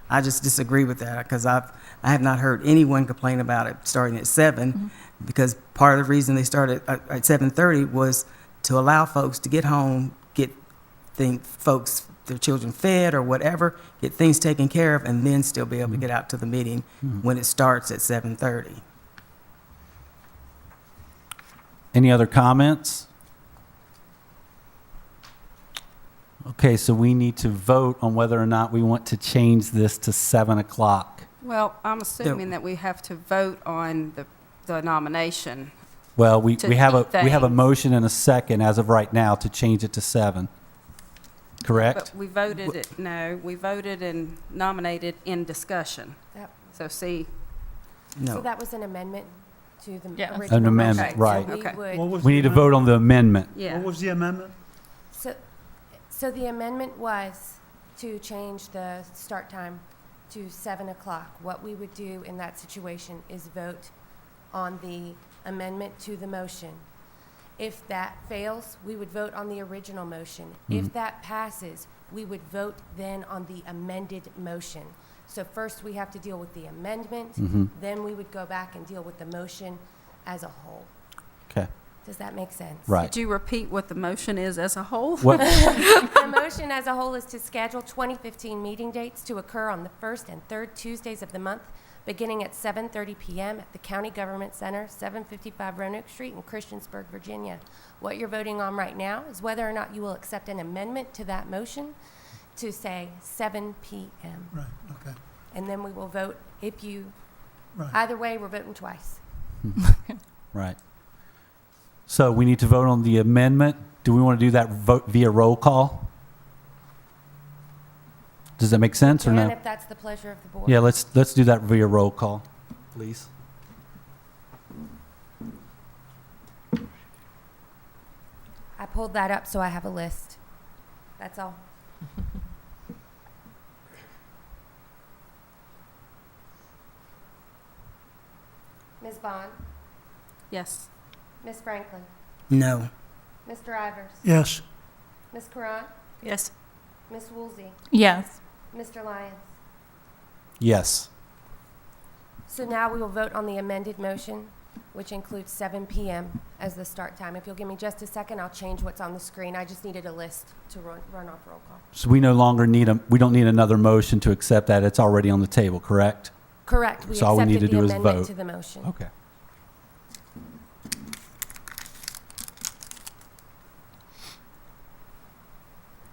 I just disagree with that, because I have not heard anyone complain about it starting at 7, because part of the reason they started at 7:30 was to allow folks to get home, get their children fed or whatever, get things taken care of, and then still be able to get out to the meeting when it starts at 7:30. Any other comments? Okay, so we need to vote on whether or not we want to change this to 7 o'clock. Well, I'm assuming that we have to vote on the nomination. Well, we To have a keep we have a things. motion and a second as of right now to change it to 7. Correct? But we voted it, no, we voted and nominated in discussion. That- So see, So No. that was an amendment to the Yes. original An amendment, motion. right. So we Okay. would- what was We the need to amendment? vote on the amendment. yeah. What was the amendment? So the amendment was to change the start time to 7 o'clock. What we would do in that situation is vote on the amendment to the motion. If that fails, we would vote on the original motion. If that passes, we would vote then on the amended motion. So first, we have to deal with the amendment, then we would go back and deal with the motion as a whole. Okay. Does that make sense? Right. Could you repeat what the motion is as a whole? What, The motion as a whole is to schedule 2015 meeting dates to occur on the first and third Tuesdays of the month, beginning at 7:30 p.m. at the County Government Center, 755 Roanoke Street in Christiansburg, Virginia. What you're voting on right now is whether or not you will accept an amendment to that motion to say 7 p.m. Right, okay, And then we will vote if you, right. either way, we're voting twice. right. So we need to vote on the amendment. Do we want to do that vote via roll call? Does that make sense or And no? if that's the pleasure of the board. Yeah, let's do that via roll call, please. I pulled that up so I have a list. That's all. Ms. Bond, Yes. Ms. Franklin, No. Mr. Ivers, Yes, Ms. Karan, Yes. Ms. Woolsey, Yes. Mr. Lyons. Yes. So now we will vote on the amended motion, which includes 7 p.m. as the start time. If you'll give me just a second, I'll change what's on the screen. I just needed a list to run off roll call. So we no longer need we don't need another motion to accept that. It's already on the table, correct? Correct. We So all we need accepted to the do is amendment vote. to the motion. Okay.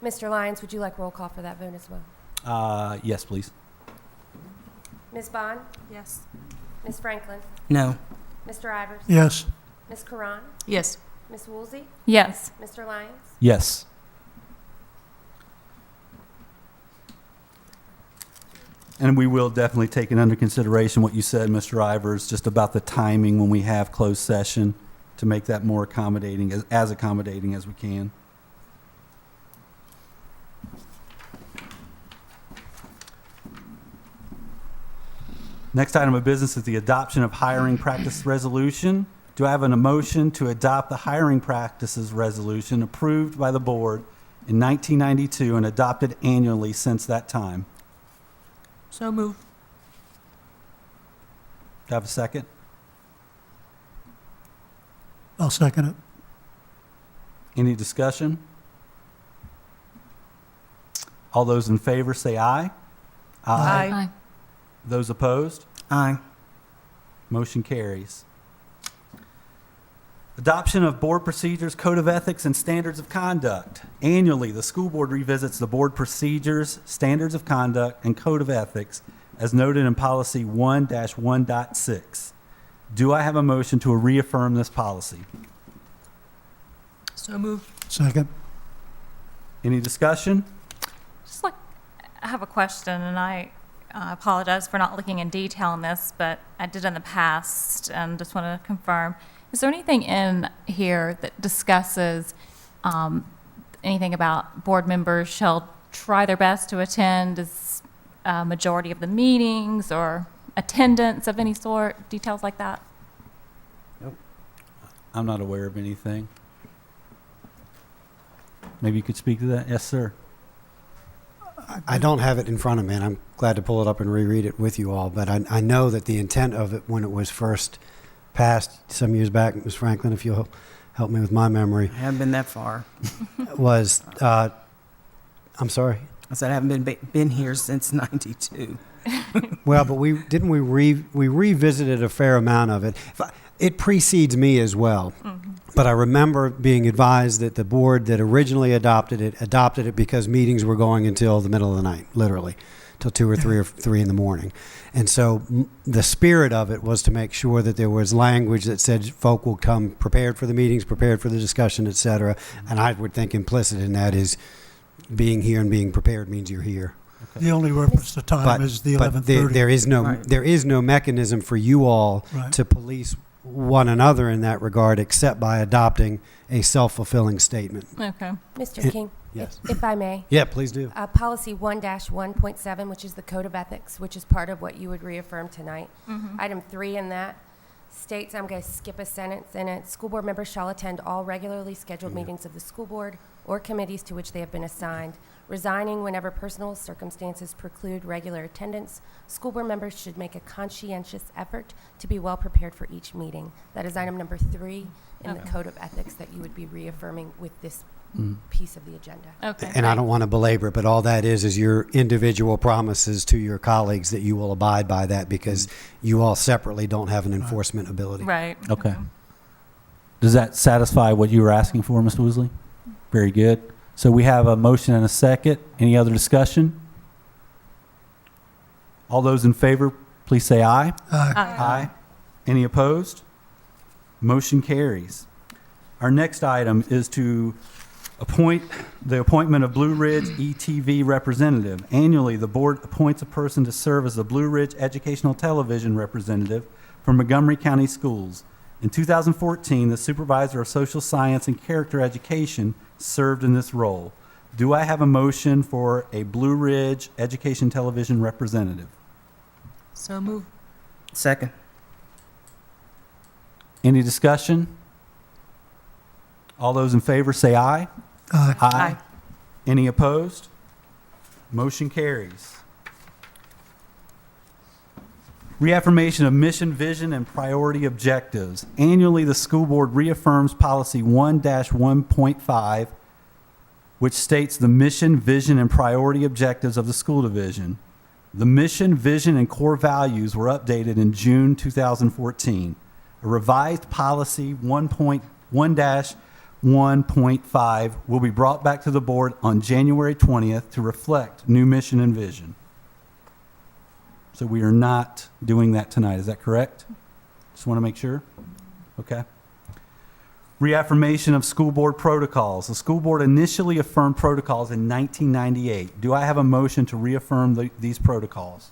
Mr. Lyons, would you like roll call for that vote as well? Yes, please. Ms. Bond, Yes. Ms. Franklin, No. Mr. Ivers, yes, Ms. Karan, Yes. Ms. Woolsey, Yes. Mr. Lyons. Yes. And we will definitely take it under consideration what you said, Mr. Ivers, just about the timing when we have closed session to make that more accommodating, as accommodating as we can. Next item of business is the adoption of hiring practice resolution. Do I have a motion to adopt the hiring practices resolution approved by the board in 1992 and adopted annually since that time? So move. Do I have a second? I'll second it. Any discussion? All those in favor say aye. Aye. Those opposed? Aye. Motion carries. Adoption of board procedures, code of ethics, and standards of conduct. Annually, the school board revisits the board procedures, standards of conduct, and code of ethics as noted in policy 1-1.6. Do I have a motion to reaffirm this policy? So move. Second, Any discussion? Just like, I have a question, and I apologize for not looking in detail on this, but I did in the past, and just want to confirm. Is there anything in here that discusses anything about board members shall try their best to attend as a majority of the meetings or attendance of any sort, details like that? I'm not aware of anything. Maybe you could speak to that? Yes, sir. I don't have it in front of me, and I'm glad to pull it up and reread it with you all, but I know that the intent of it when it was first passed some years back, Ms. Franklin, if you'll help me with my memory, I haven't been that far. was, I'm sorry? I said I haven't been here since '92. Well, but we revisited a fair amount of it. It precedes me as well. But I remember being advised that the board that originally adopted it because meetings were going until the middle of the night, literally, till 2 or 3 or 3 in the morning. And so the spirit of it was to make sure that there was language that said folk will come prepared for the meetings, prepared for the discussion, et cetera. And I would think implicit in that is being here and being prepared means you're here. the only reference to time is the But 11:30. there is no mechanism for you all Right. to police one another in that regard except by adopting a self-fulfilling statement. Okay. Mr. King, Yes. if I may. Yeah, please do. Policy 1-1.7, which is the Code of Ethics, which is part of what you would reaffirm tonight. Item 3 in that states, I'm going to skip a sentence in it, school board members shall attend all regularly scheduled meetings of the school board or committees to which they have been assigned, resigning whenever personal circumstances preclude regular attendance. School board members should make a conscientious effort to be well prepared for each meeting. That is item number 3 in the Code of Ethics that you would be reaffirming with this piece of the agenda. Okay. And I don't want to belabor it, but all that is your individual promises to your colleagues that you will abide by that because you all separately don't have an enforcement ability. Right. Okay. Does that satisfy what you were asking for, Mr. Woosley? Very good. So we have a motion and a second. Any other discussion? All those in favor, please say aye. Aye. Aye. Any opposed? Motion carries. Our next item is to appoint the appointment of Blue Ridge ETV representative. Annually, the board appoints a person to serve as the Blue Ridge Educational Television representative for Montgomery County Schools. In 2014, the supervisor of social science and character education served in this role. Do I have a motion for a Blue Ridge Education Television representative? So move. Second. Any discussion? All those in favor say aye. Aye. Aye. Any opposed? Motion carries. Reaffirmation of mission, vision, and priority objectives. Annually, the school board reaffirms policy 1-1.5, which states the mission, vision, and priority objectives of the school division. The mission, vision, and core values were updated in June 2014. A revised policy 1.1-1.5 will be brought back to the board on January 20th to reflect new mission and vision. So we are not doing that tonight. Is that correct? Just want to make sure. Okay. Reaffirmation of school board protocols. The school board initially affirmed protocols in 1998. Do I have a motion to reaffirm these protocols?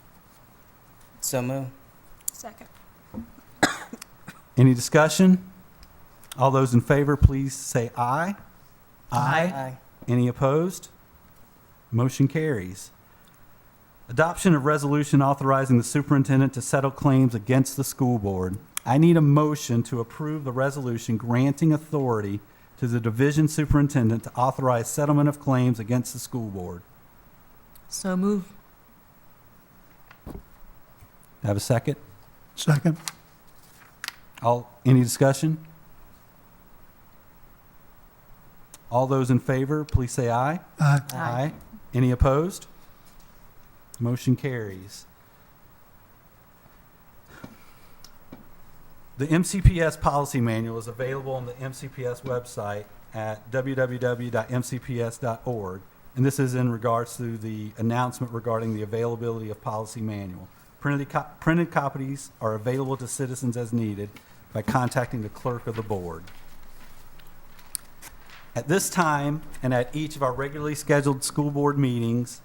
So move. Second. Any discussion? All those in favor, please say aye. Aye. Any opposed? Motion carries. Adoption of resolution authorizing the superintendent to settle claims against the school board. I need a motion to approve the resolution granting authority to the division superintendent to authorize settlement of claims against the school board. So move. Have a second? Second. Any discussion? All those in favor, please say aye. Aye. Aye. Any opposed? Motion carries. The MCPS policy manual is available on the MCPS website at www.mcps.org, and this is in regards to the announcement regarding the availability of policy manual. Printed copies are available to citizens as needed by contacting the clerk of the board. At this time, and at each of our regularly scheduled school board meetings,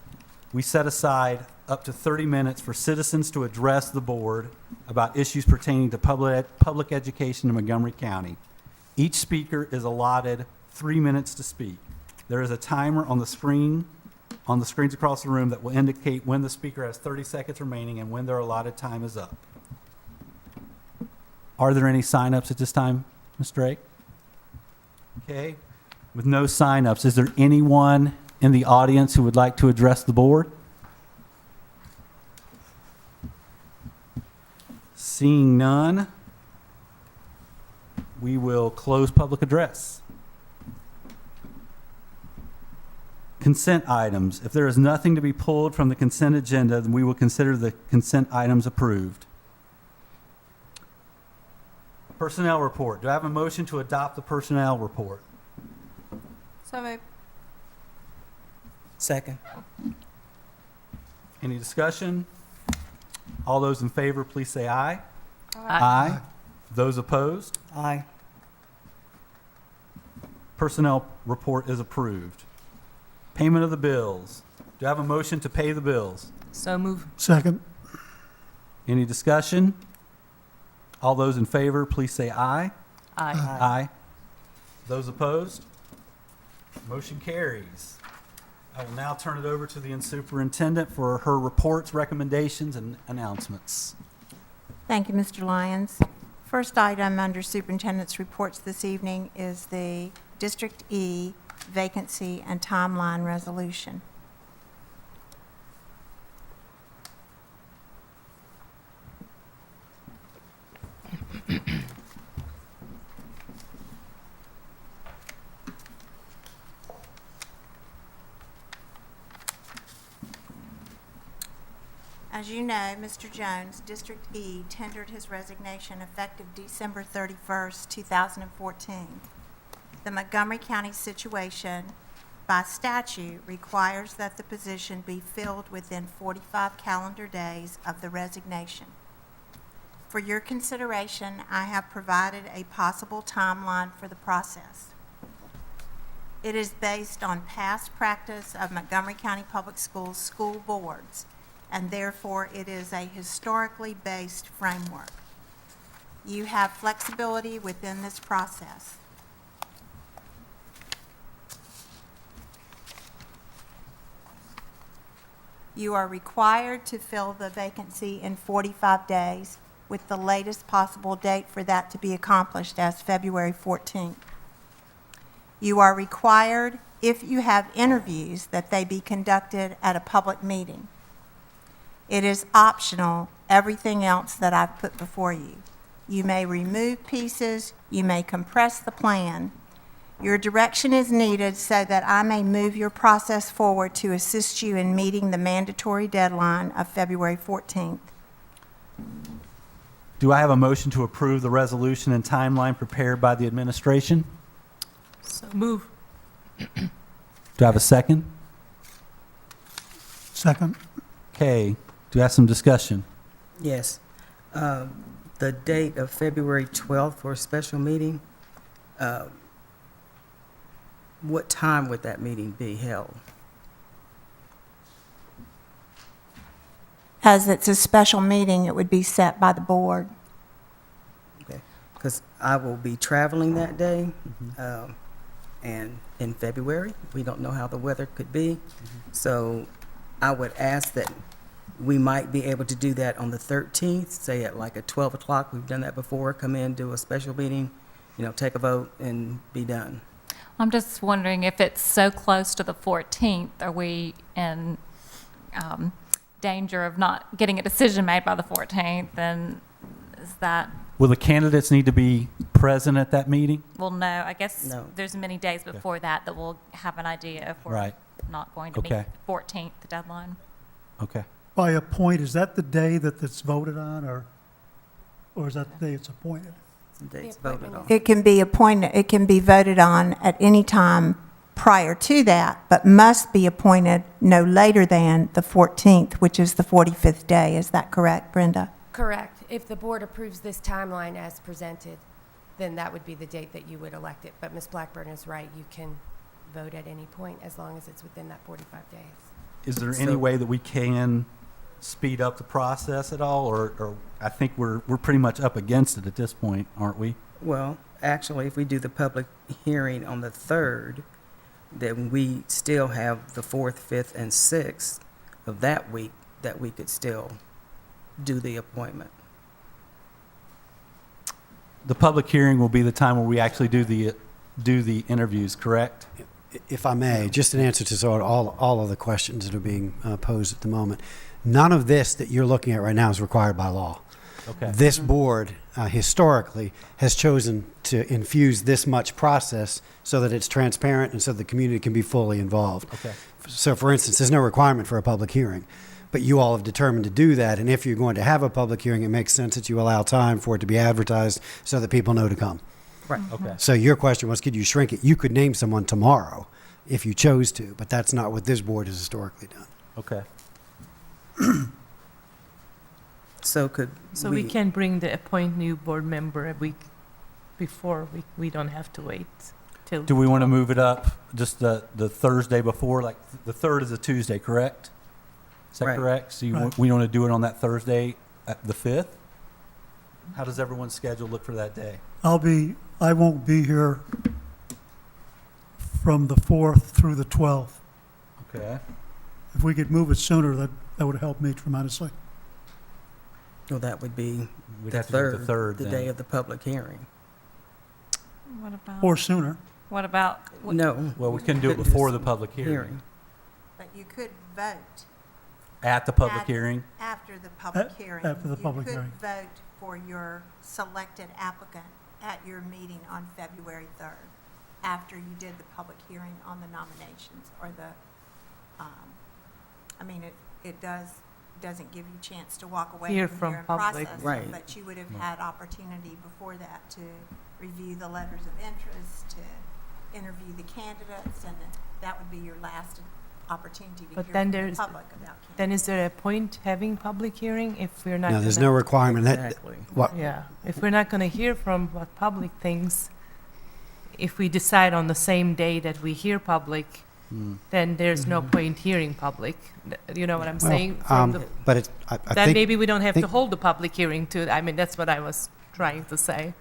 we set aside up to 30 minutes for citizens to address the board about issues pertaining to public education in Montgomery County. Each speaker is allotted 3 minutes to speak. There is a timer on the screens across the room that will indicate when the speaker has 30 seconds remaining and when their allotted time is up. Are there any sign-ups at this time, Ms. Drake? Okay. With no sign-ups, is there anyone in the audience who would like to address the board? Seeing none, we will close public address. Consent items. If there is nothing to be pulled from the consent agenda, then we will consider the consent items approved. Personnel report. Do I have a motion to adopt the personnel report? So moved. Second. Any discussion? All those in favor, please say aye. Aye. Those opposed? Aye. Personnel report is approved. Payment of the bills. Do I have a motion to pay the bills? So move. Second. Any discussion? All those in favor, please say aye. Aye. Aye. Those opposed? Motion carries. I will now turn it over to the superintendent for her reports, recommendations, and announcements. Thank you, Mr. Lyons. First item under superintendent's reports this evening is the District E vacancy and timeline resolution. As you know, Mr. Jones, District E, tendered his resignation effective December 31st, 2014. The Montgomery County situation by statute requires that the position be filled within 45 calendar days of the resignation. For your consideration, I have provided a possible timeline for the process. It is based on past practice of Montgomery County Public Schools school boards, and therefore it is a historically based framework. You have flexibility within this process. You are required to fill the vacancy in 45 days, with the latest possible date for that to be accomplished as February 14th. You are required, if you have interviews, that they be conducted at a public meeting. It is optional, everything else that I've put before you. You may remove pieces, you may compress the plan. Your direction is needed so that I may move your process forward to assist you in meeting the mandatory deadline of February 14th. Do I have a motion to approve the resolution and timeline prepared by the administration? So move. Do I have a second? Second. Okay. Do I have some discussion? Yes. The date of February 12th for a special meeting, what time would that meeting be held? As it's a special meeting, it would be set by the board. Okay, because I will be traveling that day, and in February, we don't know how the weather could be. So I would ask that we might be able to do that on the 13th, say at like at 12 o'clock. We've done that before, come in, do a special meeting, take a vote and be done. I'm just wondering if it's so close to the 14th, are we in danger of not getting a decision made by the 14th? And is that, Will the candidates need to be present at that meeting? well, no, I guess No. there's many days before that we'll have an idea if we're Right. not going to meet Okay. the 14th, the deadline. Okay. By appoint, is that the day that it's voted on, or is that the day it's appointed? Some dates The appointment voted on. It can be appointed, it can be voted on at any time prior to that, but must be appointed no later than the 14th, which is the 45th day. Is that correct, Brenda? Correct. If the board approves this timeline as presented, then that would be the date that you would elect it. But Ms. Blackburn is right, you can vote at any point as long as it's within that 45 days. Is there any way that we can speed up the process at all, or I think we're pretty much up against it at this point, aren't we? Well, actually, if we do the public hearing on the 3rd, then we still have the 4th, 5th, and 6th of that week that we could still do the appointment. The public hearing will be the time where we actually do the interviews, correct? If I may, just an answer to sort of all of the questions that are being posed at the moment. None of this that you're looking at right now is required by law. Okay. This board historically has chosen to infuse this much process so that it's transparent and so the community can be fully involved. Okay. So for instance, there's no requirement for a public hearing, but you all have determined to do that. And if you're going to have a public hearing, it makes sense that you allow time for it to be advertised so that people know to come. Right. Okay. So your question was, could you shrink it? You could name someone tomorrow if you chose to, but that's not what this board has historically done. Okay. So We can bring the appoint new board member a week before. We don't have to wait till. Do we want to move it up just the Thursday before? Like the 3rd is a Tuesday, correct? Is that Right. correct? So Right. we want to do it on that Thursday, at the 5th? How does everyone's schedule look for that day? I won't be here from the 4th through the 12th. Okay. If we could move it sooner, that would help me tremendously. Well, that would be We'd the have to do it 3rd, the 3rd the then. day of the public hearing. What about? Or sooner. What about, No. Well, we couldn't do it before the public hearing. But you could vote At the public At- hearing? after the public hearing. after the public hearing. You could vote for your selected applicant at your meeting on February 3rd, after you did the public hearing on the nominations, or I mean, it doesn't give you a chance to walk away Hear from from here and public. process, Right. but you would have had opportunity before that to review the letters of interest, to interview the candidates, and that would be your last opportunity to But hear then from the there's- public about candidates. Then is there a point having public hearing if we're not? No, there's gonna- no requirement. That, Exactly. what, Yeah, if we're not going to hear from what public thinks, if we decide on the same day that we hear public, then there's no point hearing public. You know what I'm saying? From the- but it's, I Then think, maybe we don't have to think- hold the public hearing too. I mean, that's what I was trying to say.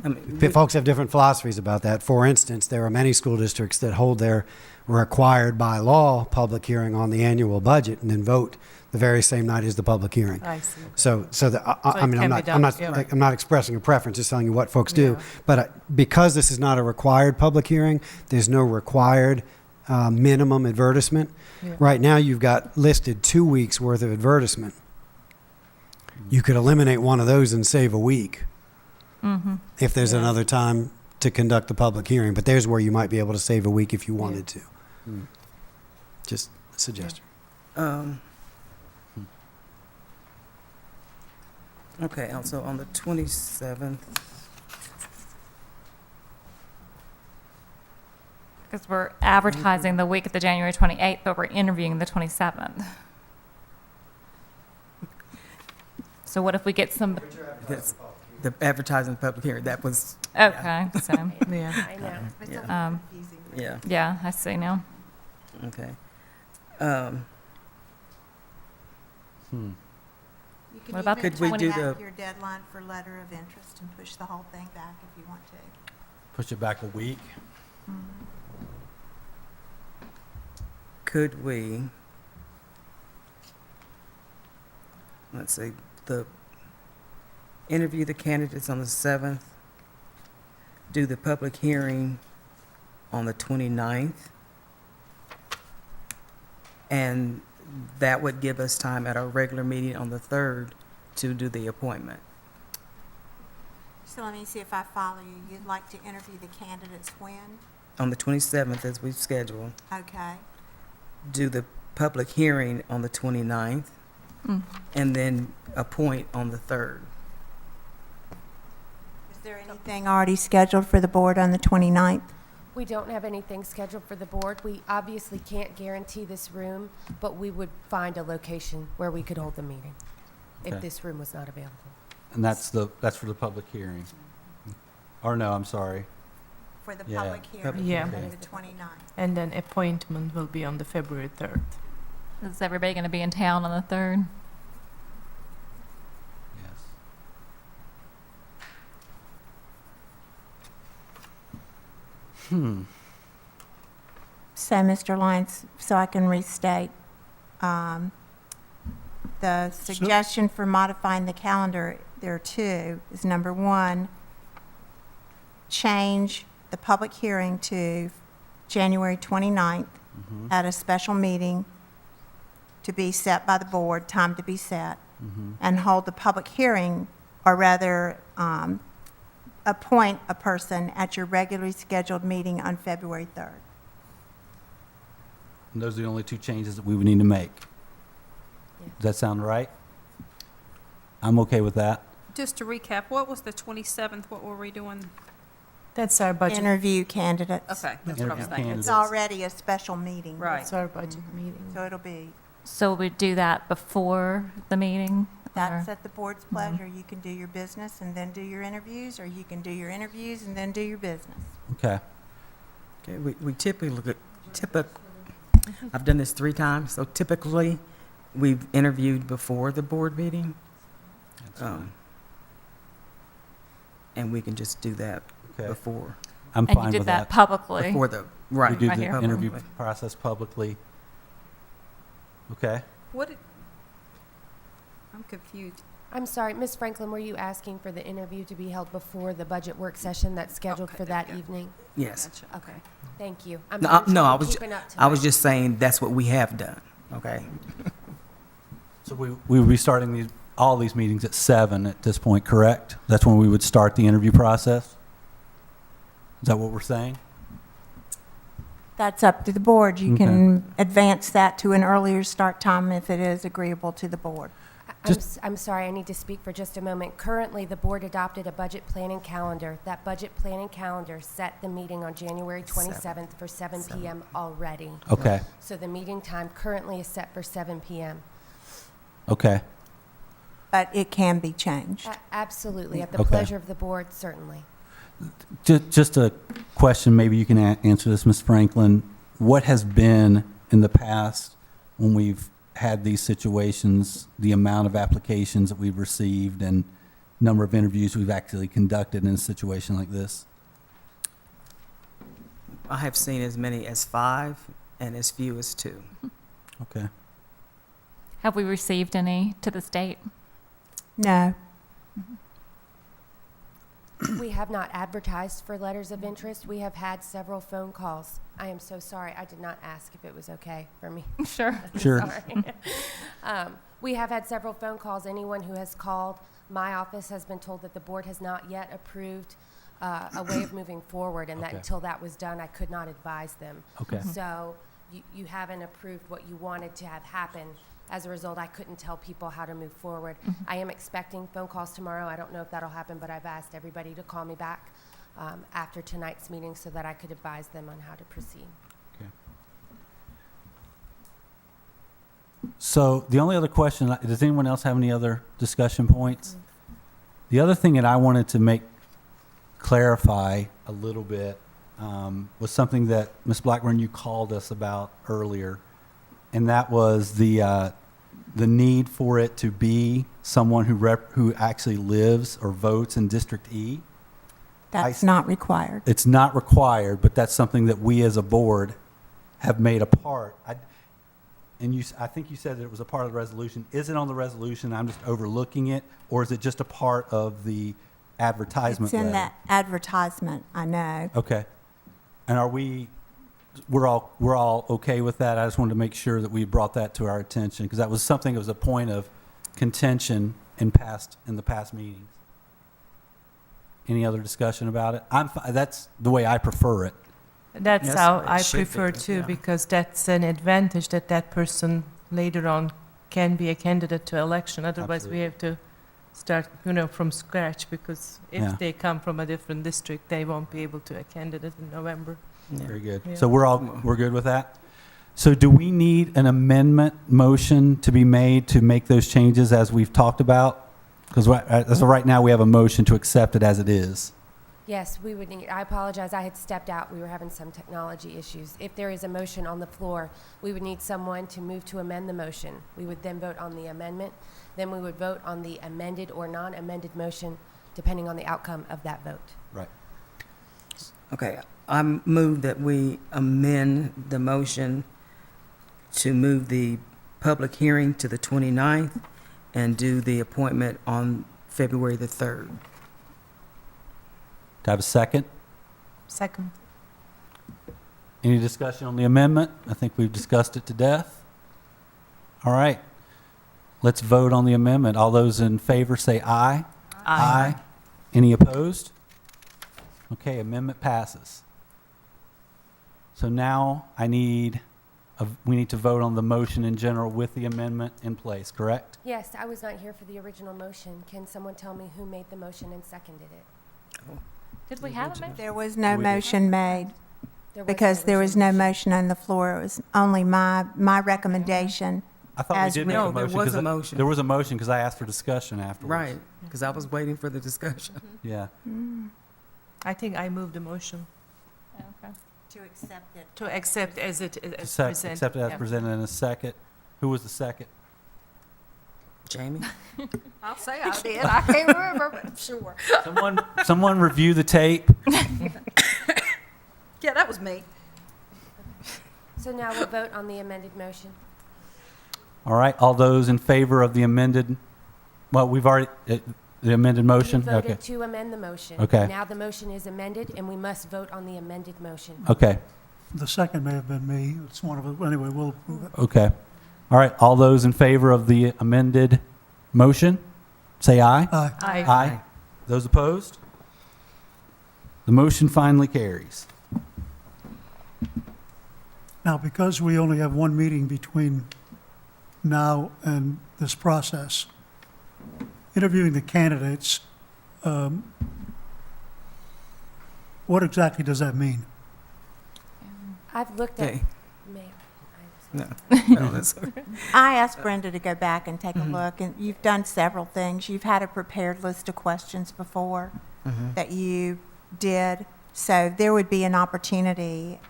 I mean, folks have different philosophies about that. For instance, there are many school districts that hold their required by law public hearing on the annual budget and then vote the very same night as the public hearing. I see. So I it mean, can be done, yeah. I'm not expressing a preference, just telling you what folks do. Yeah. But because this is not a required public hearing, there's no required minimum advertisement. Yeah. Right now, you've got listed 2 weeks worth of advertisement. You could eliminate one of those and save a week if there's Yeah. another time to conduct the public hearing. But there's where you might be able to save a week if you wanted to. Just a suggestion. Okay, also on the 27th, because we're advertising the week of the January 28th, but we're interviewing the 27th. So what if we get some, that's the advertising public hearing, that was, okay, so, Yeah. I know. It's a little Um, confusing. yeah, yeah, I see now. okay. You can What about even Could we push do back the- your deadline for letter of interest and push the whole thing back if you want to. Push it back a week? Could we, let's see, interview the candidates on the 7th, do the public hearing on the 29th, and that would give us time at our regular meeting on the 3rd to do the appointment. So let me see if I follow you. You'd like to interview the candidates when? On the 27th, as we've scheduled, Okay. do the public hearing on the 29th, and then appoint on the 3rd. Is there anything already scheduled for the board on the 29th? We don't have anything scheduled for the board. We obviously can't guarantee this room, but we would find a location where we could hold the meeting if Okay. this room was not available. And that's for the public hearing? Or no, I'm sorry. For the Yeah. public hearing Yeah. on the 29th? And then appointment will be on the February 3rd. Is everybody going to be in town on the 3rd? Yes. So, Mr. Lyons, so I can restate, the suggestion for modifying the calendar, there are two, is number one, change the public hearing to January 29th at a special meeting to be set by the board, time to be set, and hold the public hearing, or rather, appoint a person at your regularly scheduled meeting on February 3rd. And those are the only two changes that we would need to make. Does that sound right? I'm okay with that. Just to recap, what was the 27th? What were we doing? That's our budget. Interview candidates. Okay, that's what I was Interview thinking. candidates. It's already a special meeting. Right. That's our budget meeting. So it'll be, So we do that before the meeting? that's or- at the board's pleasure. You can do your business and then do your interviews, or you can do your interviews and then do your business. Okay. Okay, we typically look at, I've done this 3 times, so typically, we've interviewed before the board meeting. That's fine. And we can just do that Okay. before, I'm And you fine did with that that. publicly? before the, We right. do Right the here. interview Publicly. process publicly. Okay. I'm confused. I'm sorry, Ms. Franklin, were you asking for the interview to be held before the budget work session that's scheduled Okay, for there that you go. evening? Yes. Okay, thank you. I'm No, having no, trouble keeping up I was tonight. just saying that's what we have done, okay? So we would be starting all these meetings at 7 at this point, correct? That's when we would start the interview process? Is that what we're saying? That's up to the board. You Okay. can advance that to an earlier start time if it is agreeable to the board. I'm sorry, I need to speak for just a moment. Currently, the board adopted a budget planning calendar. That budget planning calendar set the meeting on January 27th for 7 PM already. Okay, So the meeting time currently is set for 7 PM. okay. But it can be changed. Absolutely, at the Okay. pleasure of the board, certainly. Just a question, maybe you can answer this, Ms. Franklin. What has been in the past when we've had these situations, the amount of applications that we've received and number of interviews we've actually conducted in a situation like this? I have seen as many as 5 and as few as 2. Okay. Have we received any to this date? No. We have not advertised for letters of interest. We have had several phone calls. I am so sorry. I did not ask if it was okay for me. Sure. Sure. Sorry. We have had several phone calls. Anyone who has called my office has been told that the board has not yet approved a way of moving forward, and that Okay. until that was done, I could not advise them. Okay. So you haven't approved what you wanted to have happen. As a result, I couldn't tell people how to move forward. I am expecting phone calls tomorrow. I don't know if that'll happen, but I've asked everybody to call me back after tonight's meeting so that I could advise them on how to proceed. So the only other question, does anyone else have any other discussion points? The other thing that I wanted to clarify a little bit was something that Ms. Blackburn, you called us about earlier, and that was the need for it to be someone who actually lives or votes in District E. That's not required. It's not required, but that's something that we as a board have made a part. I think you said that it was a part of the resolution. Is it on the resolution? I'm just overlooking it, or is it just a part of the advertisement It's in letter? that advertisement, I know. Okay. And we're all okay with that? I just wanted to make sure that we brought that to our attention, because that was something that was a point of contention in the past meetings. Any other discussion about it? That's the way I prefer it. That's Yes, how it I should be, prefer too, yeah. because that's an advantage that that person later on can be a candidate to election. Otherwise, we have to start, from scratch, because if Yeah. they come from a different district, they won't be able to be a candidate in November. Yeah. Very good. Yeah. So we're good with that? So do we need an amendment motion to be made to make those changes as we've talked about? Because as of right now, we have a motion to accept it as it is. Yes, we would need, I apologize, I had stepped out. We were having some technology issues. If there is a motion on the floor, we would need someone to move to amend the motion. We would then vote on the amendment. Then we would vote on the amended or non-amended motion, depending on the outcome of that vote. Right. Okay, I move that we amend the motion to move the public hearing to the 29th and do the appointment on February the 3rd. Do I have a second? Second. Any discussion on the amendment? I think we've discussed it to death. All right. Let's vote on the amendment. All those in favor say aye. Aye. Any opposed? Okay, amendment passes. So now we need to vote on the motion in general with the amendment in place, correct? Yes, I was not here for the original motion. Can someone tell me who made the motion and seconded it? Did we have a motion? There was no We did. motion made There was because no there was original no motion. motion on the floor. It was only my recommendation. I thought we As did make written. a No, there motion. was 'cause a motion. There was a motion because I asked for discussion afterwards. Right, because I was waiting for the discussion. Yeah. I think I moved the motion Okay. To accept it. to accept as it is Accept it as Yeah. presented in a second. Who was the second? Jamie? I'll say I did. I can't remember, but sure. Someone review the tape. Yeah, that was me. So now we'll vote on the amended motion. All right, all those in favor of the amended Well, we've already, the amended motion? You Okay. voted to amend the motion. Okay. Now the motion is amended, and we must vote on the amended motion. Okay, The second may have been me. It's one of us. Anyway, we'll approve it. okay. All right, all those in favor of the amended motion, say aye. Aye. Aye. Those opposed? The motion finally carries. Now, because we only have one meeting between now and this process, interviewing the candidates, what exactly does that mean? I've looked at, Okay. Mayor, No, no, that's okay. I asked Brenda to go back and take a look, and you've done several things. You've had a prepared list of questions before that you did, so there would be an opportunity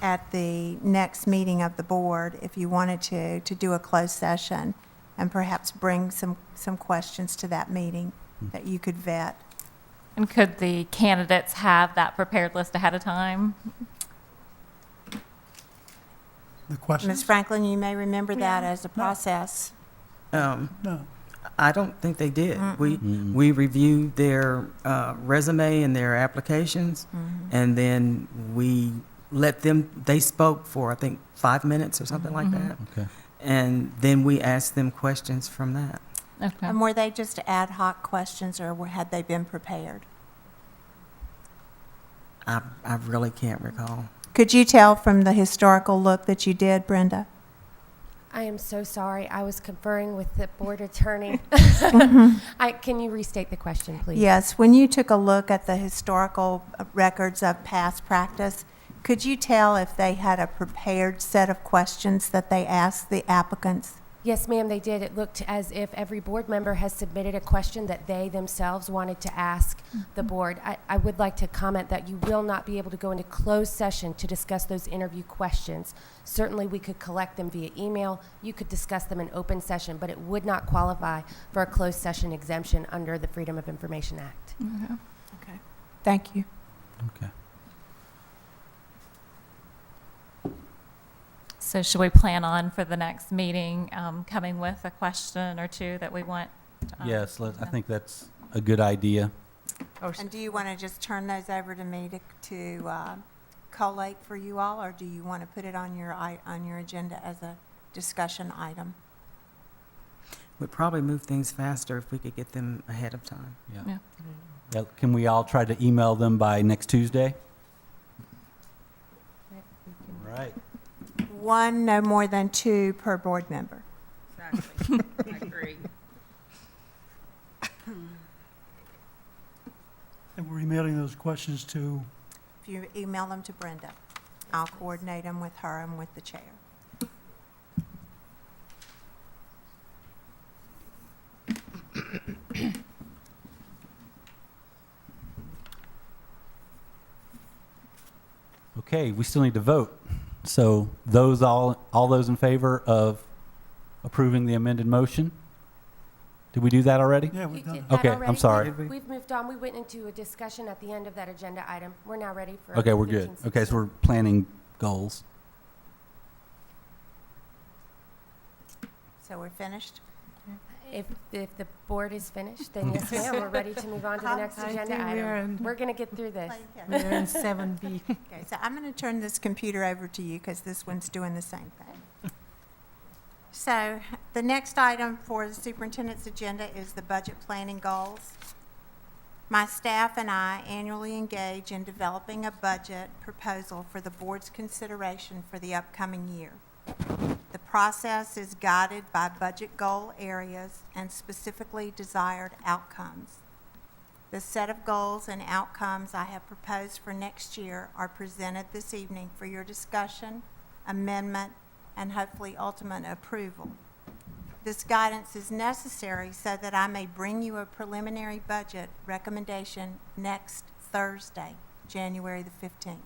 at the next meeting of the board, if you wanted to do a closed session and perhaps bring some questions to that meeting that you could vet. And could the candidates have that prepared list ahead of time? The Ms. questions? Franklin, you may remember that as a process. No. I don't think they did. We reviewed their resume and their applications, and then we let them, they spoke for, I think, 5 minutes or something like that. Okay. And then we asked them questions from that. Okay. And were they just ad hoc questions, or had they been prepared? I really can't recall. Could you tell from the historical look that you did, Brenda? I am so sorry. I was conferring with the board attorney. Can you restate the question, please? Yes, when you took a look at the historical records of past practice, could you tell if they had a prepared set of questions that they asked the applicants? Yes, ma'am, they did. It looked as if every board member has submitted a question that they themselves wanted to ask the board. I would like to comment that you will not be able to go into closed session to discuss those interview questions. Certainly, we could collect them via email. You could discuss them in open session, but it would not qualify for a closed session exemption under the Freedom of Information Act. Okay. Thank you. Okay. So should we plan on for the next meeting coming with a question or two that we want? Yes, I think that's a good idea. And do you want to just turn those over to me to collate for you all, or do you want to put it on your agenda as a discussion item? We'd probably move things faster if we could get them ahead of time. Yeah. Yeah, can we all try to email them by next Tuesday? Right. One, no more than two per board member. Exactly. I agree. And we're emailing those questions to, If you email them to Brenda, I'll coordinate them with her and with the chair. Okay, we still need to vote. So all those in favor of approving the amended motion? Did we do that already? yeah, You we've done did it. that Okay, already? I'm sorry. We've moved on. We went into a discussion at the end of that agenda item. We're now ready for. Okay, we're good. Okay, so we're planning goals. So we're finished? If the board is finished, then yes, ma'am, we're ready to move on to the next I agenda think we are item. in- We're going to get through this. We're in 7B. Okay, so I'm going to turn this computer over to you because this one's doing the same thing. So the next item for the superintendent's agenda is the budget planning goals. My staff and I annually engage in developing a budget proposal for the board's consideration for the upcoming year. The process is guided by budget goal areas and specifically desired outcomes. The set of goals and outcomes I have proposed for next year are presented this evening for your discussion, amendment, and hopefully ultimate approval. This guidance is necessary so that I may bring you a preliminary budget recommendation next Thursday, January the 15th.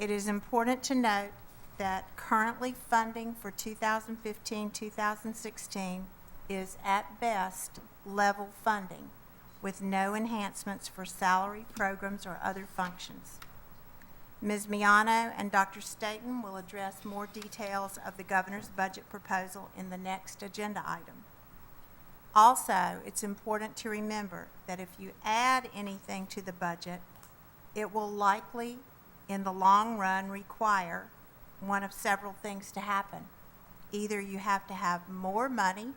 It is important to note that currently funding for 2015-2016 is at best level funding with no enhancements for salary, programs, or other functions. Ms. Miano and Dr. Staton will address more details of the governor's budget proposal in the next agenda item. Also, it's important to remember that if you add anything to the budget, it will likely, in the long run, require one of several things to happen. Either you have to have more money,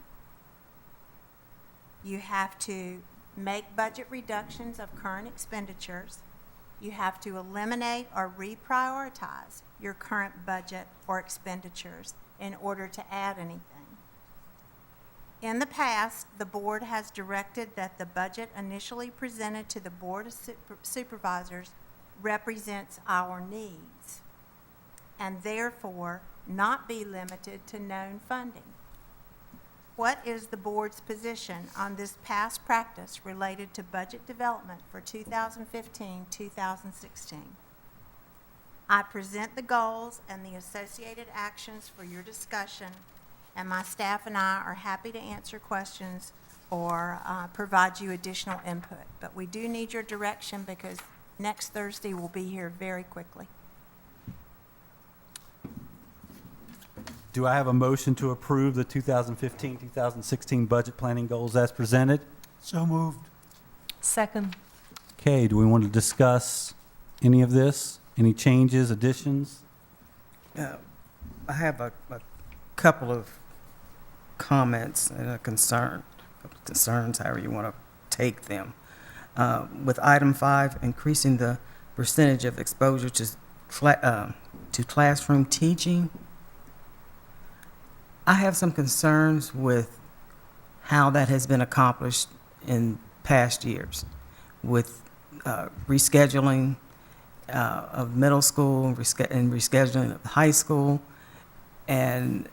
you have to make budget reductions of current expenditures, you have to eliminate or reprioritize your current budget or expenditures in order to add anything. In the past, the board has directed that the budget initially presented to the Board of Supervisors represents our needs and therefore not be limited to known funding. What is the board's position on this past practice related to budget development for 2015-2016? I present the goals and the associated actions for your discussion, and my staff and I are happy to answer questions or provide you additional input. But we do need your direction because next Thursday we'll be here very quickly. Do I have a motion to approve the 2015-2016 budget planning goals as presented? So moved. Second. Okay, do we want to discuss any of this? Any changes, additions? I have a couple of comments and a concern, concerns, however you want to take them. With item 5, increasing the percentage of exposure to classroom teaching, I have some concerns with how that has been accomplished in past years with rescheduling of middle school and rescheduling of high school. And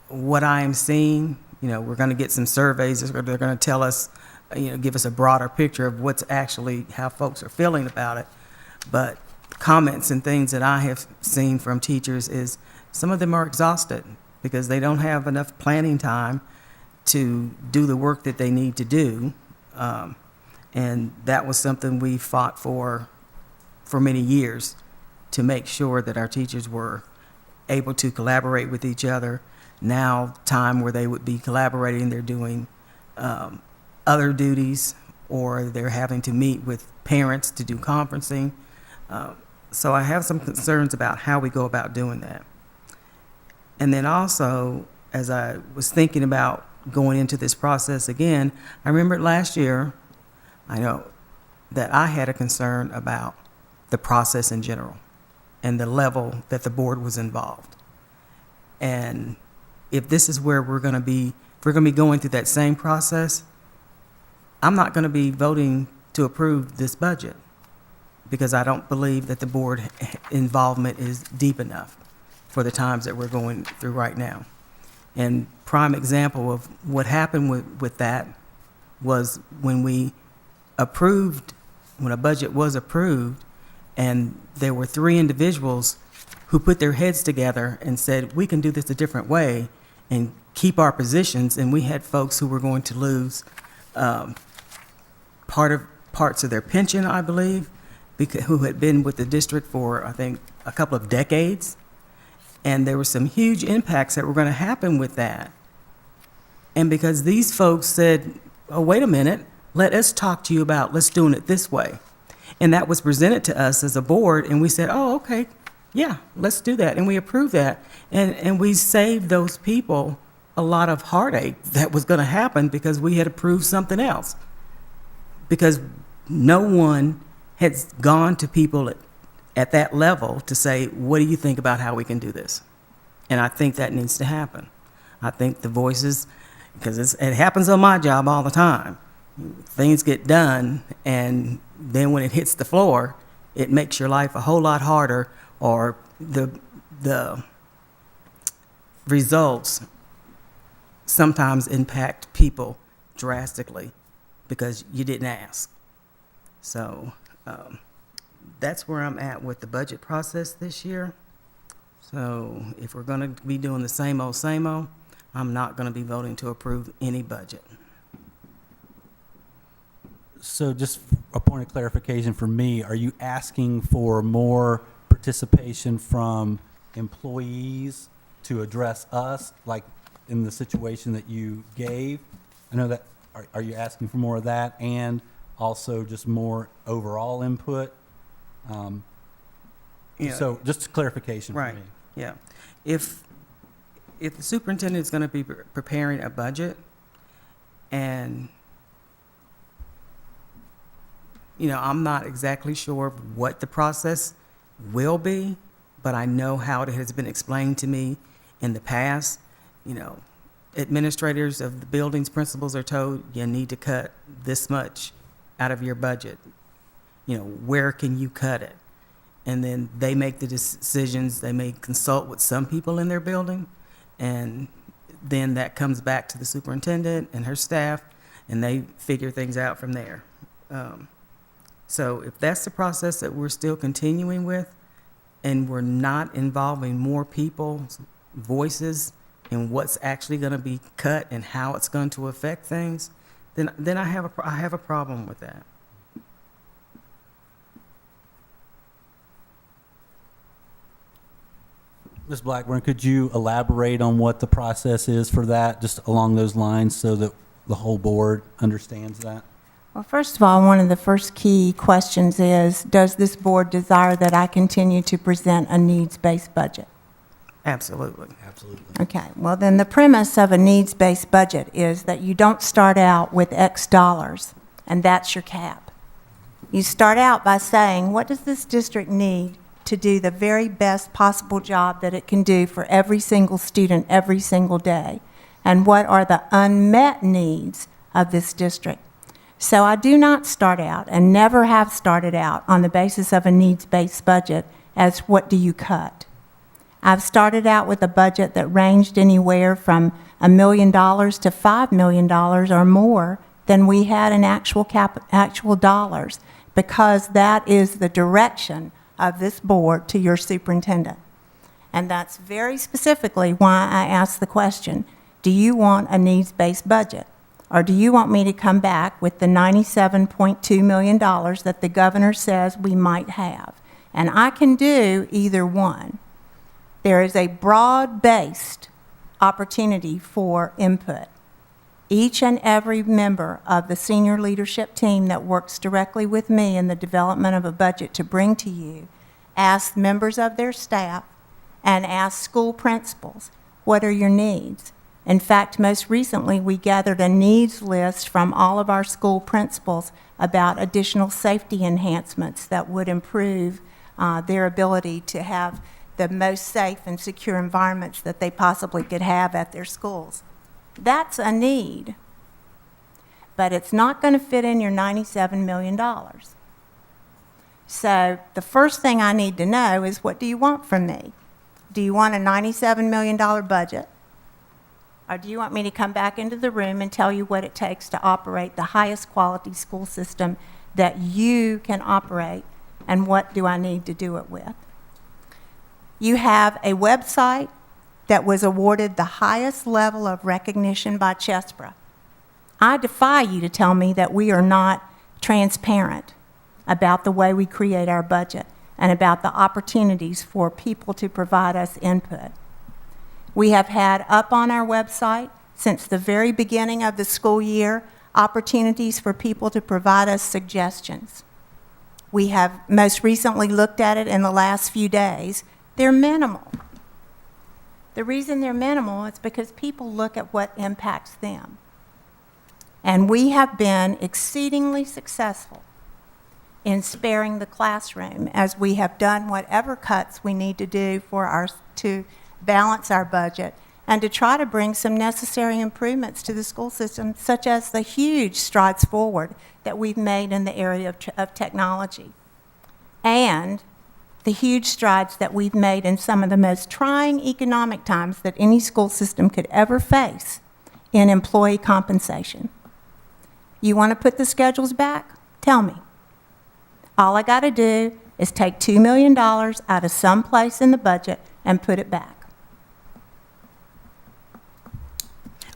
what I am seeing, we're going to get some surveys. They're going to tell us, give us a broader picture of what's actually, how folks are feeling about it. But comments and things that I have seen from teachers is some of them are exhausted because they don't have enough planning time to do the work that they need to do. And that was something we fought for many years, to make sure that our teachers were able to collaborate with each other. Now, time where they would be collaborating, they're doing other duties, or they're having to meet with parents to do conferencing. So I have some concerns about how we go about doing that. And then also, as I was thinking about going into this process again, I remembered last year, I know that I had a concern about the process in general and the level that the board was involved. And if this is where we're going to be, if we're going to be going through that same process, I'm not going to be voting to approve this budget because I don't believe that the board involvement is deep enough for the times that we're going through right now. And prime example of what happened with that was when we approved, when a budget was approved, and there were 3 individuals who put their heads together and said, we can do this a different way and keep our positions. And we had folks who were going to lose parts of their pension, I believe, who had been with the district for, I think, a couple of decades. And there were some huge impacts that were going to happen with that. And because these folks said, oh, wait a minute, let us talk to you about, let's doing it this way. And that was presented to us as a board, and we said, oh, okay, yeah, let's do that. And we approved that. And we saved those people a lot of heartache that was going to happen because we had approved something else. Because no one had gone to people at that level to say, what do you think about how we can do this? And I think that needs to happen. I think the voices, because it happens on my job all the time. Things get done, and then when it hits the floor, it makes your life a whole lot harder, or the results sometimes impact people drastically because you didn't ask. So that's where I'm at with the budget process this year. So if we're going to be doing the same old, I'm not going to be voting to approve any budget. So just a point of clarification for me, are you asking for more participation from employees to address us, like in the situation that you gave? I know that, are you asking for more of that and also just more overall input? Yeah. So just clarification for Right, me. yeah. If the superintendent is going to be preparing a budget and, I'm not exactly sure what the process will be, but I know how it has been explained to me in the past. Administrators of the buildings, principals are told, you need to cut this much out of your budget. Where can you cut it? And then they make the decisions. They may consult with some people in their building, and then that comes back to the superintendent and her staff, and they figure things out from there. So if that's the process that we're still continuing with, and we're not involving more people's voices in what's actually going to be cut and how it's going to affect things, then I have a problem with that. Ms. Blackburn, could you elaborate on what the process is for that, just along those lines, so that the whole board understands that? Well, first of all, one of the first key questions is, does this board desire that I continue to present a needs-based budget? Absolutely. Absolutely. Okay, well, then the premise of a needs-based budget is that you don't start out with X dollars, and that's your cap. You start out by saying, what does this district need to do the very best possible job that it can do for every single student every single day? And what are the unmet needs of this district? So I do not start out, and never have started out, on the basis of a needs-based budget as what do you cut. I've started out with a budget that ranged anywhere from $1 million to $5 million or more than we had in actual dollars, because that is the direction of this board to your superintendent. And that's very specifically why I asked the question, do you want a needs-based budget? Or do you want me to come back with the $97.2 million that the governor says we might have? And I can do either one. There is a broad-based opportunity for input. Each and every member of the senior leadership team that works directly with me in the development of a budget to bring to you ask members of their staff and ask school principals, what are your needs? In fact, most recently, we gathered a needs list from all of our school principals about additional safety enhancements that would improve their ability to have the most safe and secure environments that they possibly could have at their schools. That's a need, but it's not going to fit in your $97 million. So the first thing I need to know is, what do you want from me? Do you want a $97 million budget? Or do you want me to come back into the room and tell you what it takes to operate the highest quality school system that you can operate, and what do I need to do it with? You have a website that was awarded the highest level of recognition by Chesbrough. I defy you to tell me that we are not transparent about the way we create our budget and about the opportunities for people to provide us input. We have had up on our website, since the very beginning of the school year, opportunities for people to provide us suggestions. We have most recently looked at it in the last few days. They're minimal. The reason they're minimal is because people look at what impacts them. And we have been exceedingly successful in sparing the classroom, as we have done whatever cuts we need to do to balance our budget and to try to bring some necessary improvements to the school system, such as the huge strides forward that we've made in the area of technology, and the huge strides that we've made in some of the most trying economic times that any school system could ever face in employee compensation. You want to put the schedules back? Tell me. All I got to do is take $2 million out of some place in the budget and put it back.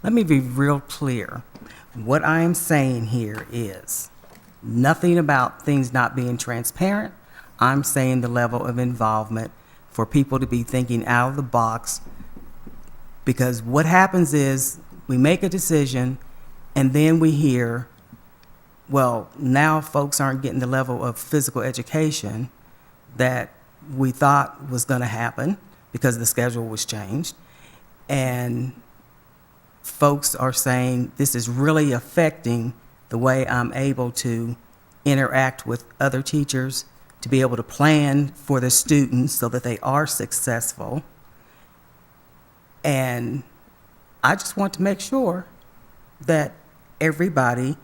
Let me be real clear. What I am saying here is nothing about things not being transparent. I'm saying the level of involvement for people to be thinking out of the box, because what happens is we make a decision And then we hear, well, now folks aren't getting the level of physical education that we thought was going to happen because the schedule was changed. And folks are saying this is really affecting the way I'm able to interact with other teachers, to be able to plan for the students so that they are successful. And I just want to make sure that everybody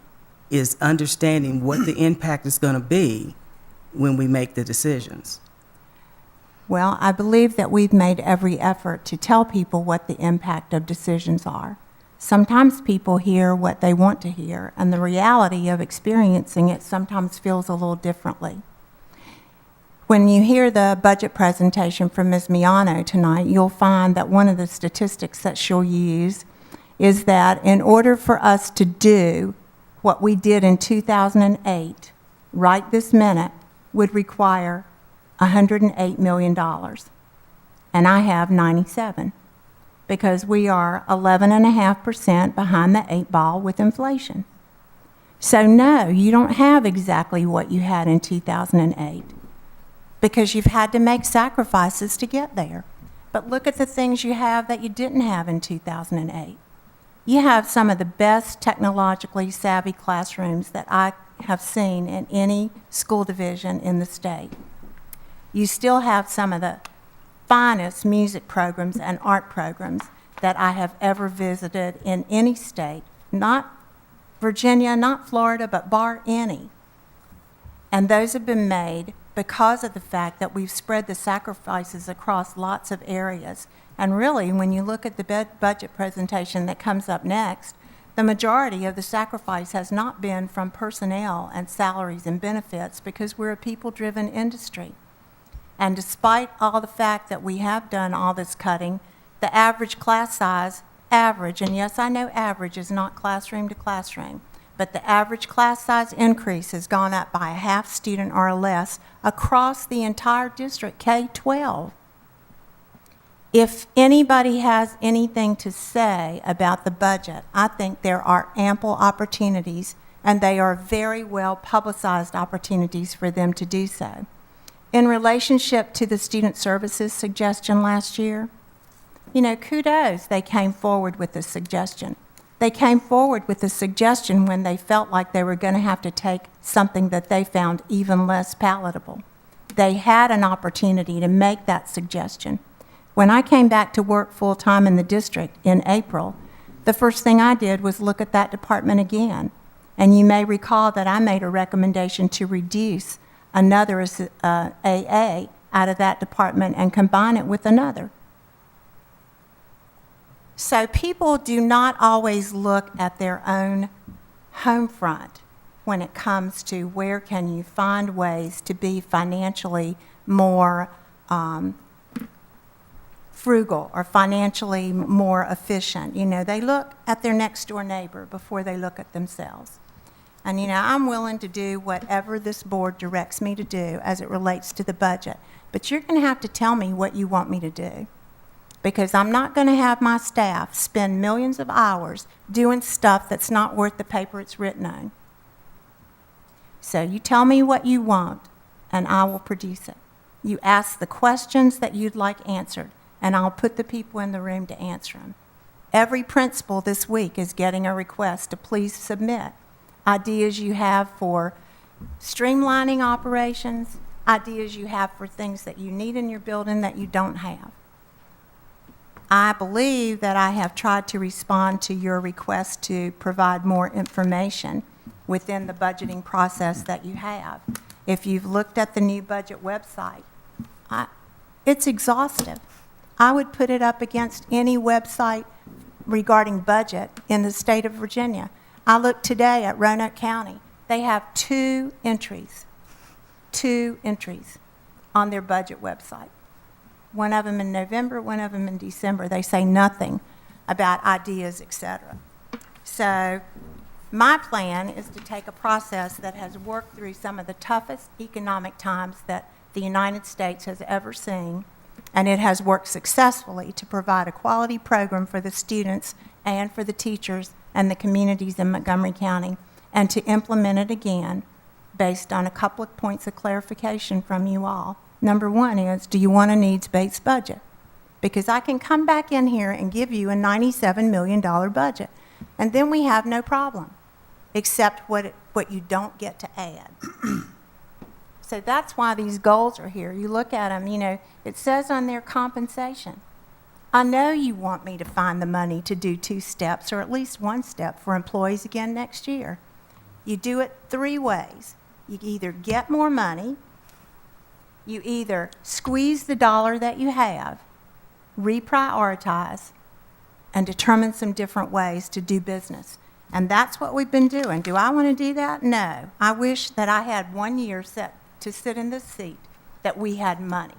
is understanding what the impact is going to be when we make the decisions. Well, I believe that we've made every effort to tell people what the impact of decisions are. Sometimes people hear what they want to hear, and the reality of experiencing it sometimes feels a little differently. When you hear the budget presentation from Ms. Miano tonight, you'll find that one of the statistics that she'll use is that in order for us to do what we did in 2008, right this minute, would require $108 million. And I have 97, because we are 11.5% behind the 8 ball with inflation. So no, you don't have exactly what you had in 2008, because you've had to make sacrifices to get there. But look at the things you have that you didn't have in 2008. You have some of the best technologically savvy classrooms that I have seen in any school division in the state. You still have some of the finest music programs and art programs that I have ever visited in any state, not Virginia, not Florida, but bar any. And those have been made because of the fact that we've spread the sacrifices across lots of areas. And really, when you look at the budget presentation that comes up next, the majority of the sacrifice has not been from personnel and salaries and benefits, because we're a people-driven industry. And despite all the fact that we have done all this cutting, the average class size, and yes, I know average is not classroom to classroom, but the average class size increase has gone up by a half student or less across the entire district, K-12. If anybody has anything to say about the budget, I think there are ample opportunities, and they are very well publicized opportunities for them to do so. In relationship to the student services suggestion last year, kudos, they came forward with a suggestion. They came forward with a suggestion when they felt like they were going to have to take something that they found even less palatable. They had an opportunity to make that suggestion. When I came back to work full-time in the district in April, the first thing I did was look at that department again. And you may recall that I made a recommendation to reduce another AA out of that department and combine it with another. So people do not always look at their own home front when it comes to where can you find ways to be financially more frugal or financially more efficient. They look at their next door neighbor before they look at themselves. And I'm willing to do whatever this board directs me to do as it relates to the budget. But you're going to have to tell me what you want me to do, because I'm not going to have my staff spend millions of hours doing stuff that's not worth the paper it's written on. So you tell me what you want, and I will produce it. You ask the questions that you'd like answered, and I'll put the people in the room to answer them. Every principal this week is getting a request to please submit ideas you have for streamlining operations, ideas you have for things that you need in your building that you don't have. I believe that I have tried to respond to your request to provide more information within the budgeting process that you have. If you've looked at the new budget website, it's exhaustive. I would put it up against any website regarding budget in the state of Virginia. I looked today at Roanoke County. They have two entries on their budget website. One of them in November, one of them in December. They say nothing about ideas, etc. So my plan is to take a process that has worked through some of the toughest economic times that the United States has ever seen, and it has worked successfully to provide a quality program for the students and for the teachers and the communities in Montgomery County, and to implement it again based on a couple of points of clarification from you all. Number one is, do you want a needs-based budget? Because I can come back in here and give you a $97 million budget, and then we have no problem, except what you don't get to add. So that's why these goals are here. You look at them, you know, it says on their compensation. I know you want me to find the money to do 2 steps, or at least 1 step for employees again next year. You do it 3 ways. You either get more money, you either squeeze the dollar that you have, reprioritize, and determine some different ways to do business. And that's what we've been doing. Do I want to do that? No. I wish that I had 1 year set to sit in this seat that we had money.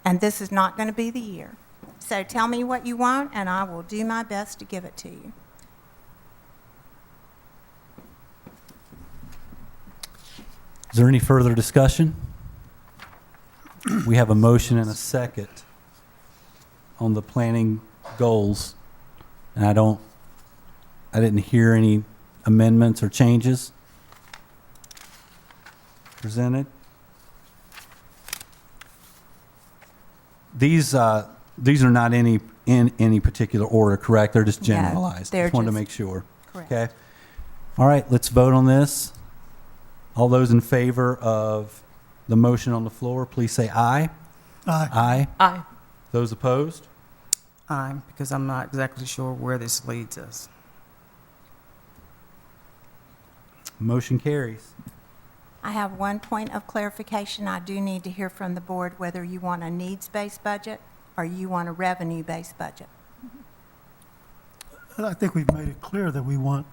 And this is not going to be the year. So tell me what you want, and I will do my best to give it to you. Is there any further discussion? We have a motion and a second on the planning goals, and I didn't hear any amendments or changes presented. These are not in any particular order, correct? They're just No, generalized. they're Just wanted to just- make sure. Correct. Okay. All right, let's vote on this. All those in favor of the motion on the floor, please say aye. Aye. Aye. Aye. Those opposed? Aye, because I'm not exactly sure where this leads us. Motion carries. I have 1 point of clarification. I do need to hear from the board whether you want a needs-based budget or you want a revenue-based budget. I think we've made it clear that we want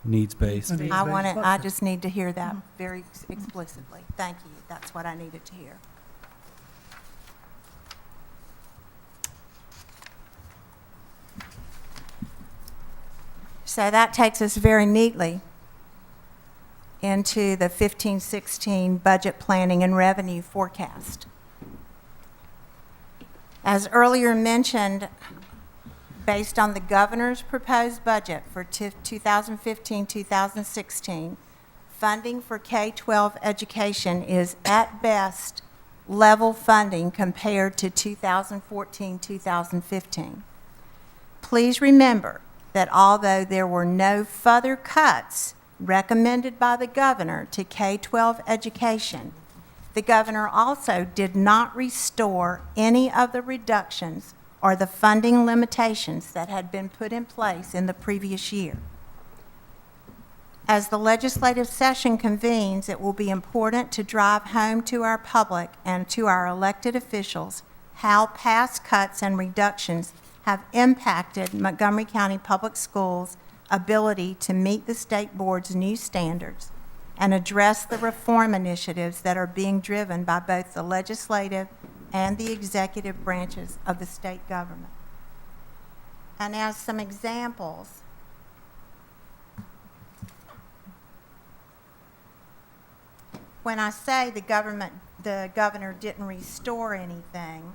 Needs-based. a I want needs-based it, I budget. just need to hear that very explicitly. Thank you. That's what I needed to hear. So that takes us very neatly into the 15-16 budget planning and revenue forecast. As earlier mentioned, based on the governor's proposed budget for 2015-2016, funding for K-12 education is at best level funding compared to 2014-2015. Please remember that although there were no further cuts recommended by the governor to K-12 education, the governor also did not restore any of the reductions or the funding limitations that had been put in place in the previous year. As the legislative session convenes, it will be important to drive home to our public and to our elected officials how past cuts and reductions have impacted Montgomery County Public Schools' ability to meet the state board's new standards and address the reform initiatives that are being driven by both the legislative and the executive branches of the state government. And as some examples, when I say the governor didn't restore anything,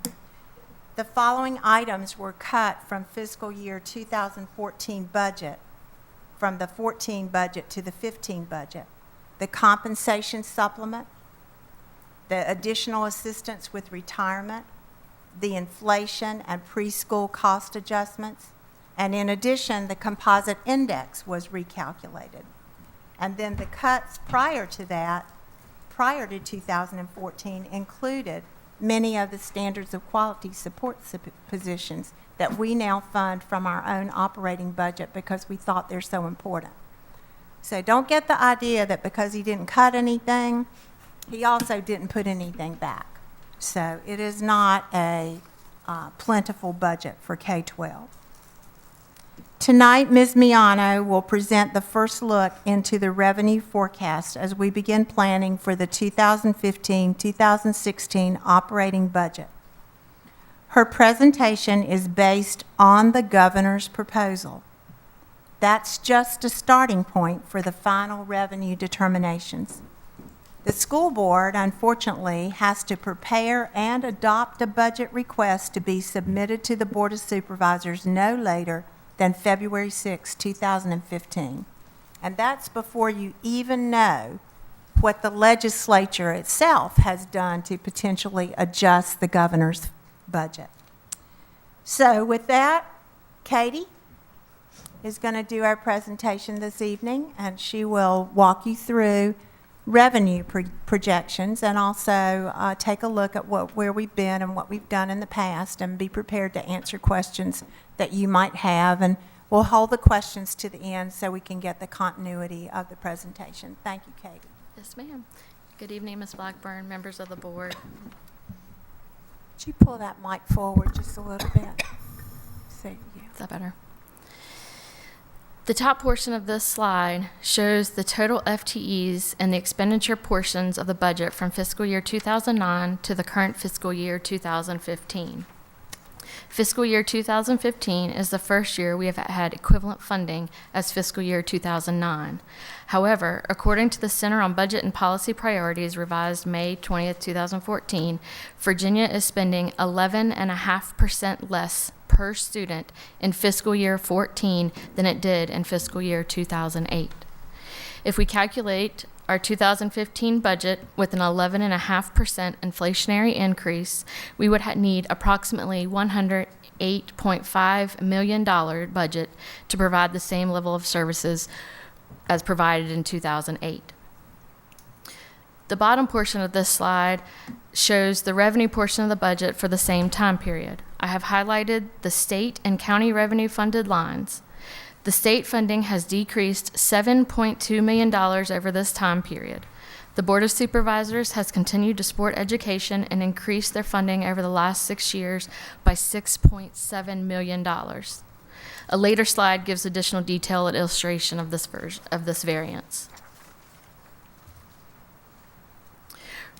the following items were cut from fiscal year 2014 budget, from the 14 budget to the 15 budget. The compensation supplement, the additional assistance with retirement, the inflation and preschool cost adjustments, and in addition, the composite index was recalculated. And then the cuts prior to that, prior to 2014, included many of the standards of quality support positions that we now fund from our own operating budget because we thought they're so important. So don't get the idea that because he didn't cut anything, he also didn't put anything back. So it is not a plentiful budget for K-12. Tonight, Ms. Miano will present the first look into the revenue forecast as we begin planning for the 2015-2016 operating budget. Her presentation is based on the governor's proposal. That's just a starting point for the final revenue determinations. The school board, unfortunately, has to prepare and adopt a budget request to be submitted to the Board of Supervisors no later than February 6, 2015. And that's before you even know what the legislature itself has done to potentially adjust the governor's budget. So with that, Katie is going to do our presentation this evening, and she will walk you through revenue projections and also take a look at where we've been and what we've done in the past, and be prepared to answer questions that you might have. And we'll hold the questions to the end so we can get the continuity of the presentation. Thank you, Katie. Yes, ma'am. Good evening, Ms. Blackburn, members of the board. Could you pull that mic forward just a little bit? So, yeah. Is that better? The top portion of this slide shows the total FTEs and the expenditure portions of the budget from fiscal year 2009 to the current fiscal year 2015. Fiscal year 2015 is the first year we have had equivalent funding as fiscal year 2009. However, according to the Center on Budget and Policy Priorities revised May 20th, 2014, Virginia is spending 11.5% less per student in fiscal year 14 than it did in fiscal year 2008. If we calculate our 2015 budget with an 11.5% inflationary increase, we would need approximately $108.5 million budget to provide the same level of services as provided in 2008. The bottom portion of this slide shows the revenue portion of the budget for the same time period. I have highlighted the state and county revenue funded lines. The state funding has decreased $7.2 million over this time period. The Board of Supervisors has continued to support education and increased their funding over the last 6 years by $6.7 million. A later slide gives additional detail and illustration of this variance.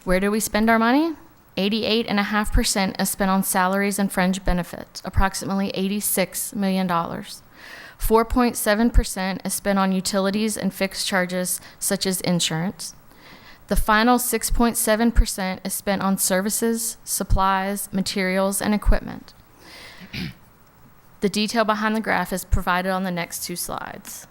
Where do we spend our money? 88.5% is spent on salaries and fringe benefits, approximately $86 million. 4.7% is spent on utilities and fixed charges, such as insurance. The final 6.7% is spent on services, supplies, materials, and equipment. The detail behind the graph is provided on the next 2 slides.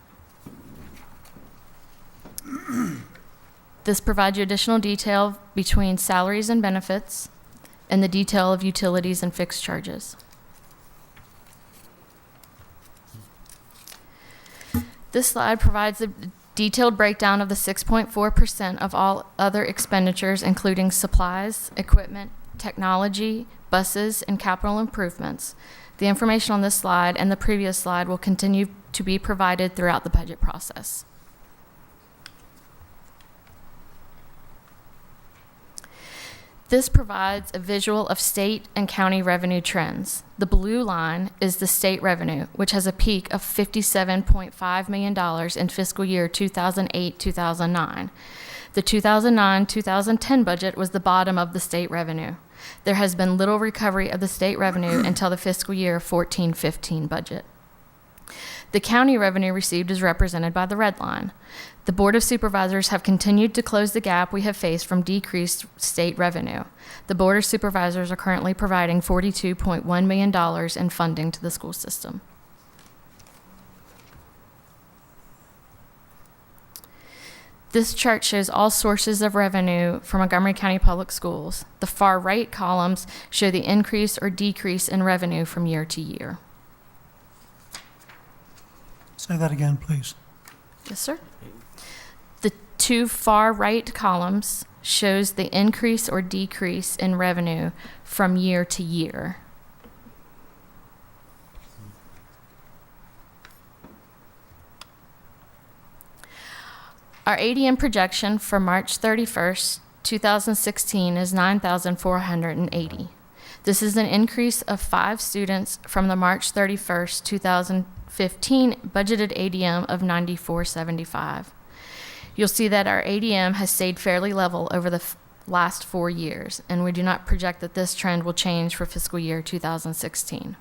This provides you additional detail between salaries and benefits and the detail of utilities and fixed charges. This slide provides a detailed breakdown of the 6.4% of all other expenditures, including supplies, equipment, technology, buses, and capital improvements. The information on this slide and the previous slide will continue to be provided throughout the budget process. This provides a visual of state and county revenue trends. The blue line is the state revenue, which has a peak of $57.5 million in fiscal year 2008-2009. The 2009-2010 budget was the bottom of the state revenue. There has been little recovery of the state revenue until the fiscal year 14-15 budget. The county revenue received is represented by the red line. The Board of Supervisors have continued to close the gap we have faced from decreased state revenue. The Board of Supervisors are currently providing $42.1 million in funding to the school system. This chart shows all sources of revenue for Montgomery County Public Schools. The far right columns show the increase or decrease in revenue from year to year. Say that again, please. Yes, sir. The 2 far right columns shows the increase or decrease in revenue from year to year. Our ADM projection for March 31st, 2016 is 9,480. This is an increase of 5 students from the March 31st, 2015 budgeted ADM of 9,475. You'll see that our ADM has stayed fairly level over the last 4 years, and we do not project that this trend will change for fiscal year 2016.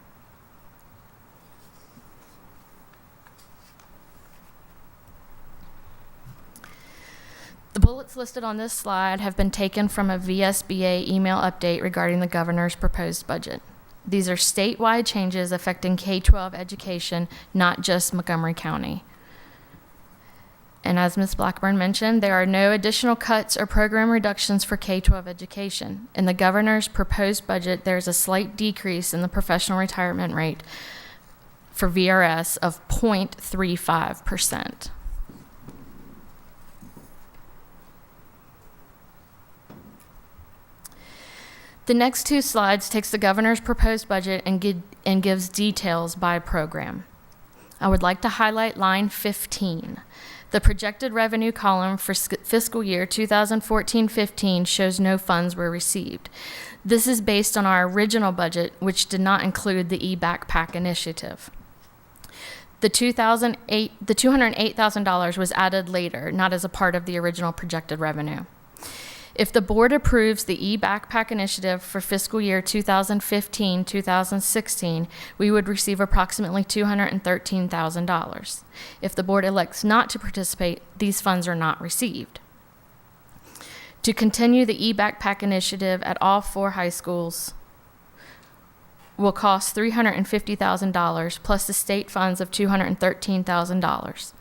The bullets listed on this slide have been taken from a VSBA email update regarding the governor's proposed budget. These are statewide changes affecting K-12 education, not just Montgomery County. And as Ms. Blackburn mentioned, there are no additional cuts or program reductions for K-12 education. In the governor's proposed budget, there's a slight decrease in the professional retirement rate for VRS of 0.35%. The next two slides takes the governor's proposed budget and gives details by program. I would like to highlight line 15. The projected revenue column for fiscal year 2014-15 shows no funds were received. This is based on our original budget, which did not include the e-backpack initiative. The $208,000 was added later, not as a part of the original projected revenue. If the board approves the e-backpack initiative for fiscal year 2015-2016, we would receive approximately $213,000. If the board elects not to participate, these funds are not received. To continue the e-backpack initiative at all 4 high schools will cost $350,000 plus the state funds of $213,000.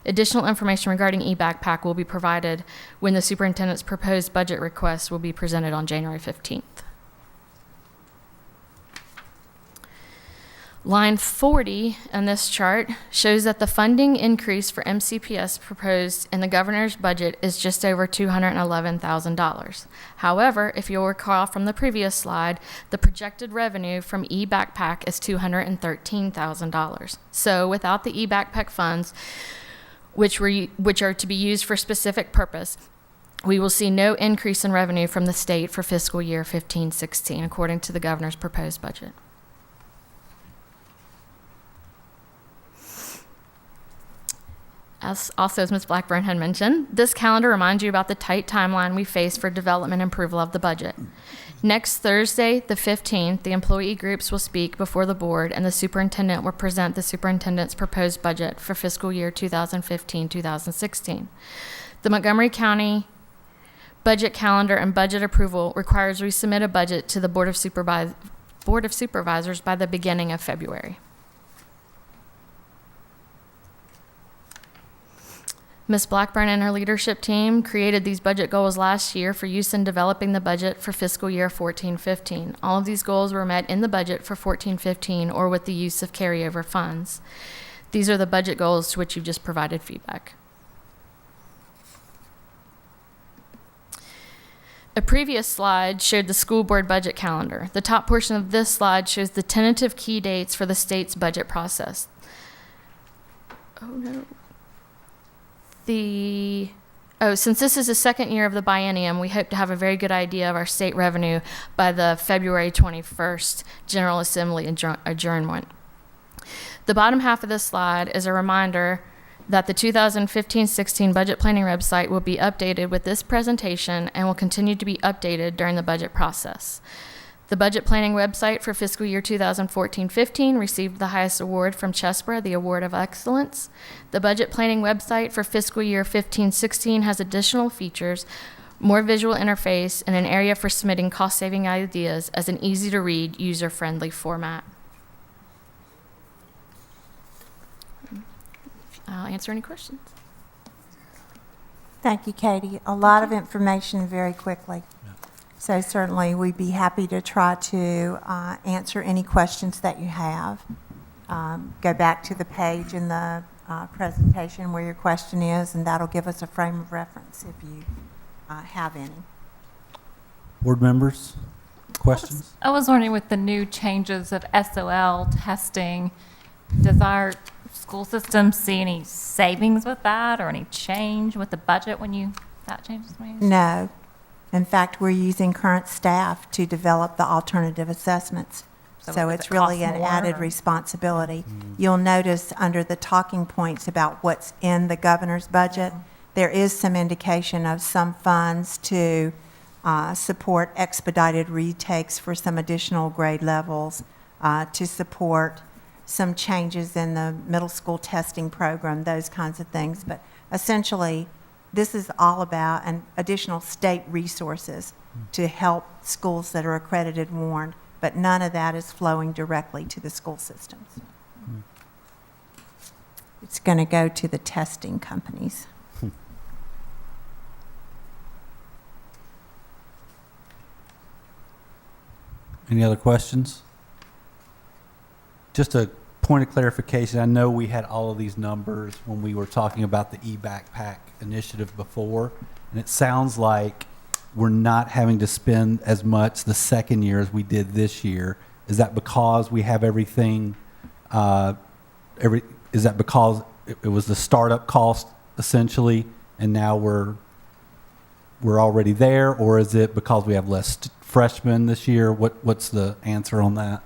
Additional information regarding e-backpack will be provided when the superintendent's proposed budget request will be presented on January 15th. Line 40 in this chart shows that the funding increase for MCPS proposed in the governor's budget is just over $211,000. However, if you'll recall from the previous slide, the projected revenue from e-backpack is $213,000. So without the e-backpack funds, which are to be used for specific purpose, we will see no increase in revenue from the state for fiscal year 15-16, according to the governor's proposed budget. As Ms. Blackburn had mentioned, this calendar reminds you about the tight timeline we face for development and approval of the budget. Next Thursday, the 15th, the employee groups will speak before the board and the superintendent will present the superintendent's proposed budget for fiscal year 2015-2016. The Montgomery County budget calendar and budget approval requires we submit a budget to the Board of Supervisors by the beginning of February. Ms. Blackburn and her leadership team created these budget goals last year for use in developing the budget for fiscal year 14-15. All of these goals were met in the budget for 14-15 or with the use of carryover funds. These are the budget goals to which you've just provided feedback. A previous slide showed the school board budget calendar. The top portion of this slide shows the tentative key dates for the state's budget process. Oh no. Since this is the second year of the biennium, we hope to have a very good idea of our state revenue by the February 21st General Assembly adjournment. The bottom half of this slide is a reminder that the 2015-16 budget planning website will be updated with this presentation and will continue to be updated during the budget process. The budget planning website for fiscal year 2014-15 received the highest award from Chesborough, the Award of Excellence. The budget planning website for fiscal year 15-16 has additional features, more visual interface, and an area for submitting cost-saving ideas as an easy-to-read, user-friendly format. I'll answer any questions. Thank you, Katie. A lot of information very quickly. So certainly we'd be happy to try to answer any questions that you have. Go back to the page in the presentation where your question is, and that'll give us a frame of reference if you have any. Board members, questions? I was wondering, with the new changes of SOL testing, does our school system see any savings with that or any change with the budget when that change is made? No. In fact, we're using current staff to develop the alternative assessments. So does it's it really cost an more, added or? responsibility. You'll notice under the talking points about what's in the governor's budget, there is some indication of some funds to support expedited retakes for some additional grade levels, to support some changes in the middle school testing program, those kinds of things. But essentially, this is all about additional state resources to help schools that are accredited warned but none of that is flowing directly to the school systems. It's going to go to the testing companies. Any other questions? Just a point of clarification. I know we had all of these numbers when we were talking about the e-backpack initiative before, and it sounds like we're not having to spend as much the second year as we did this year. Is that because we have everything, is that because it was the startup cost essentially, and now we're already there, or is it because we have less freshmen this year? What's the answer on that?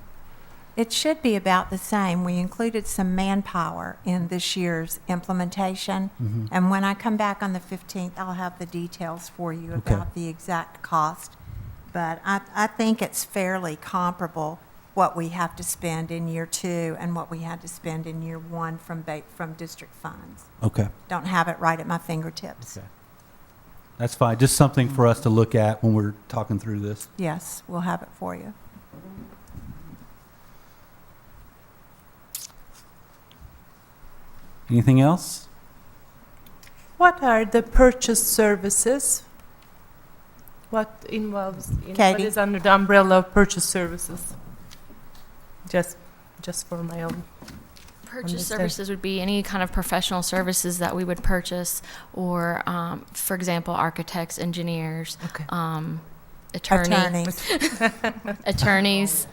It should be about the same. We included some manpower in this year's implementation, and when I come back on the 15th, I'll have the details for you Okay. about the exact cost. But I think it's fairly comparable what we have to spend in year 2 and what we had to spend in year 1 from district funds. Okay. Don't have it right at my fingertips. Okay. That's fine. Just something for us to look at when we're talking through this. Yes, we'll have it for you. Anything else? What are the purchase services? What involves, what Katie? is under the umbrella of purchase services? Just for my own. Purchase Understand. services would be any kind of professional services that we would purchase, or, for example, architects, engineers, Okay. attorneys.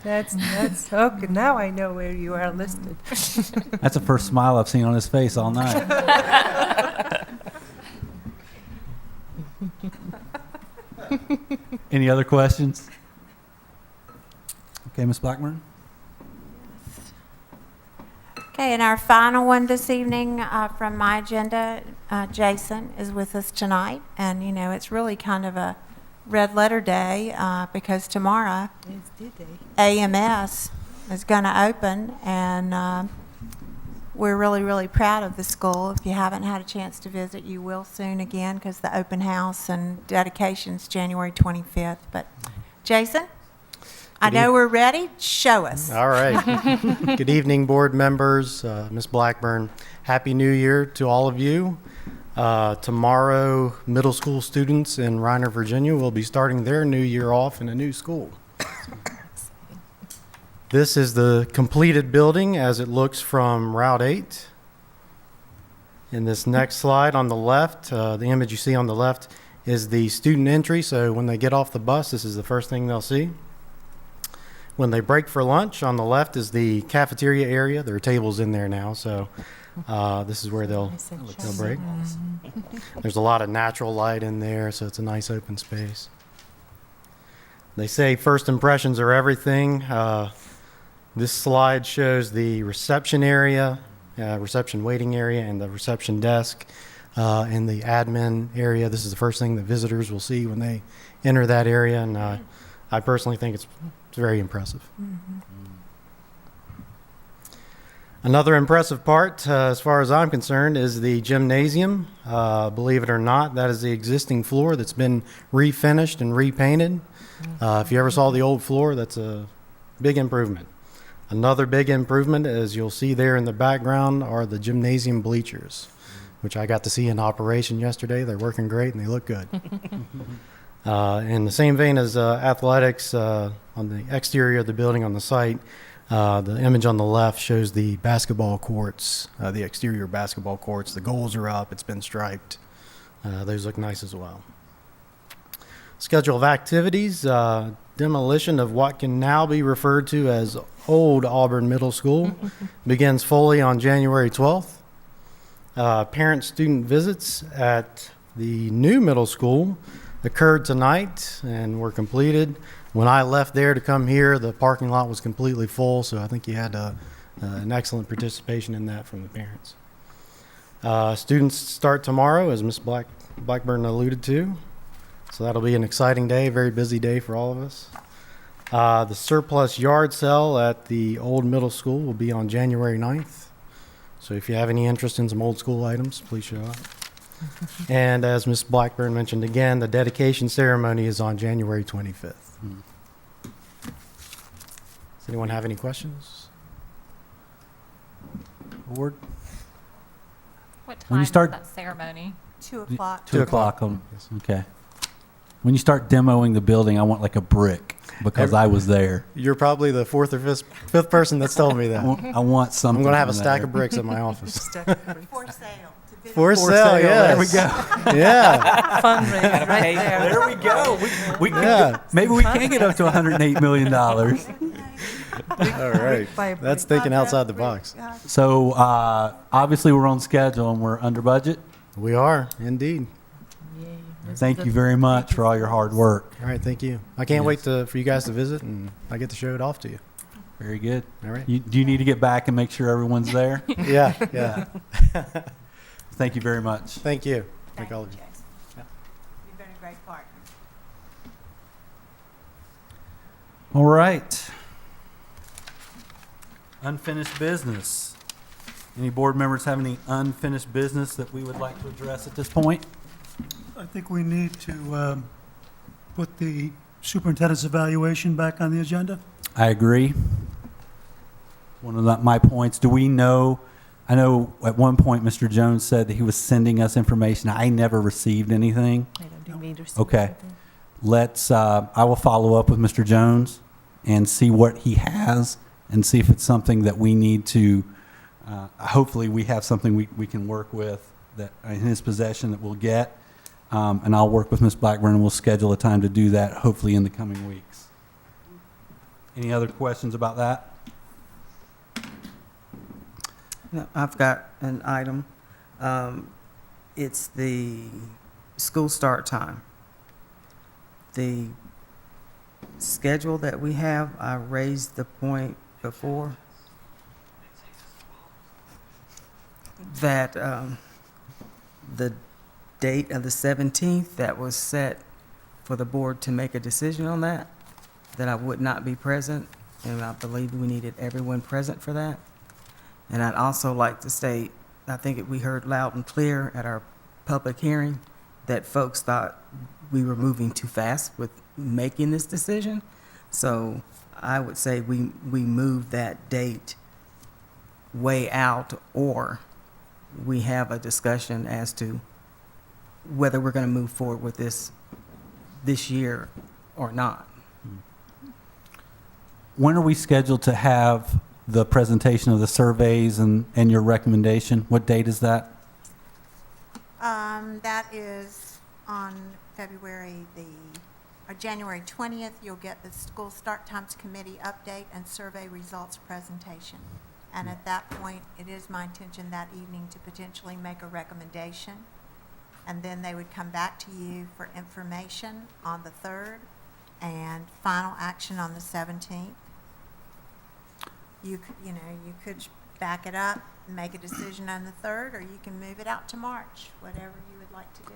That's okay. Now I know where you are listed. That's the first smile I've seen on his face all night. Any other questions? Okay, Ms. Blackburn? Okay, and our final one this evening from my agenda, Jason is with us tonight. And, you know, it's really kind of a red letter day because tomorrow It's D-Day. AMS is going to open, and we're really, really proud of the school. If you haven't had a chance to visit, you will soon again, because the open house and dedication's January 25th. But Jason, I know we're ready. Show us. All right. Good evening, board members, Ms. Blackburn. Happy New Year to all of you. Tomorrow, middle school students in Roanoke, Virginia will be starting their new year off in a new school. This is the completed building as it looks from Route 8. In this next slide on the left, the image you see on the left is the student entry. So when they get off the bus, this is the first thing they'll see. When they break for lunch, on the left is the cafeteria area. There are tables in there now, so this is where they'll break. There's a lot of natural light in there, so it's a nice open space. They say first impressions are everything. This slide shows the reception area, reception waiting area, and the reception desk and the admin area. This is the first thing that visitors will see when they enter that area, and I personally think it's very impressive. Another impressive part, as far as I'm concerned, is the gymnasium. Believe it or not, that is the existing floor that's been refinished and repainted. If you ever saw the old floor, that's a big improvement. Another big improvement, as you'll see there in the background, are the gymnasium bleachers, which I got to see in operation yesterday. They're working great and they look good. In the same vein as athletics, on the exterior of the building on the site, the image on the left shows the basketball courts, the exterior basketball courts. The goals are up. It's been striped. Those look nice as well. Schedule of activities, demolition of what can now be referred to as Old Auburn Middle School begins fully on January 12th. Parent-student visits at the new middle school occurred tonight and were completed. When I left there to come here, the parking lot was completely full, so I think you had an excellent participation in that from the parents. Students start tomorrow, as Ms. Blackburn alluded to, so that'll be an exciting day, very busy day for all of us. The surplus yard sale at the old middle school will be on January 9th, so if you have any interest in some old school items, please show up. And as Ms. Blackburn mentioned again, the dedication ceremony is on January 25th. Anyone have any questions? Board? What time When you is start- that ceremony? 2 o'clock. 2 o'clock on, okay. When you start demoing the building, I want like a brick because I was there. You're probably the fourth or fifth person that's told me that. I want something. I'm going to have a from stack there. of bricks at my office. For sale. To bid For on. sale, yes. There we go. Yeah. Fundraiser right there. There we go. We can Yeah. maybe we can get up to $108 million. All right. by That's thinking outside the box. So obviously we're on schedule and we're under budget. We are, indeed. Thank you very much for all your hard work. All right, thank you. I can't wait Yes. for you guys to visit, and I get to show it off to you. Very good. All right. Do you need to get back and make sure everyone's there? Yeah, yeah. Thank you very much. Thank you. Thank Thank all you, of you. Jason. Yeah. You've been a great partner. All right. Unfinished business. Any board members have any unfinished business that we would like to address at this point? I think we need to put the superintendent's evaluation back on the agenda. I agree. One of my points, do we know, I know at one point Mr. Jones said that he was sending us information. I never received anything. I don't think we understand Okay. anything. Let's, I will follow up with Mr. Jones and see what he has and see if it's something that we need to, hopefully we have something we can work with that in his possession that we'll get. And I'll work with Ms. Blackburn and we'll schedule a time to do that hopefully in the coming weeks. Any other questions about that? No, I've got an item. It's the school start time. The schedule that we have, I raised the point before that the date of the 17th that was set for the board to make a decision on that I would not be present, and I believe we needed everyone present for that. And I'd also like to state, I think we heard loud and clear at our public hearing that folks thought we were moving too fast with making this decision. So I would say we move that date way out, or we have a discussion as to whether we're going to move forward with this year or not. When are we scheduled to have the presentation of the surveys and your recommendation? What date is that? That is on January 20th. You'll get the School Start Times Committee update and survey results presentation. And at that point, it is my intention that evening to potentially make a recommendation. And then they would come back to you for information on the 3rd and final action on the 17th. You could back it up and make a decision on the 3rd, or you can move it out to March, whatever you would like to do.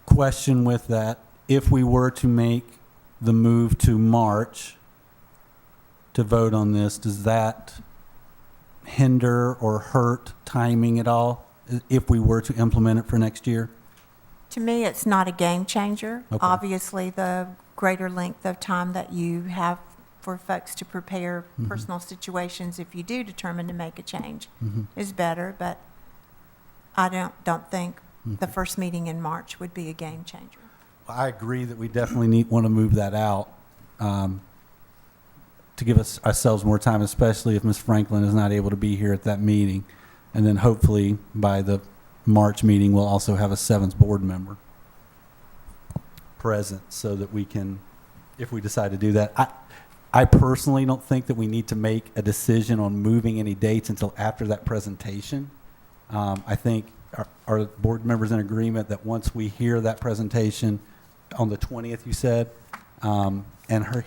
Question with that, if we were to make the move to March to vote on this, does that hinder or hurt timing at all if we were to implement it for next year? To me, it's not a game changer. Okay. Obviously, the greater length of time that you have for folks to prepare Mhm. personal situations, if you do determine to make a change, Mm-hmm. is better, but I don't think the Okay. first meeting in March would be a game changer. I agree that we definitely want to move that out to give ourselves more time, especially if Ms. Franklin is not able to be here at that meeting. And then hopefully by the March meeting, we'll also have a 7th board member present so that we can, if we decide to do that. I personally don't think that we need to make a decision on moving any dates until after that presentation. I think our board members in agreement that once we hear that presentation on the 20th, you said, and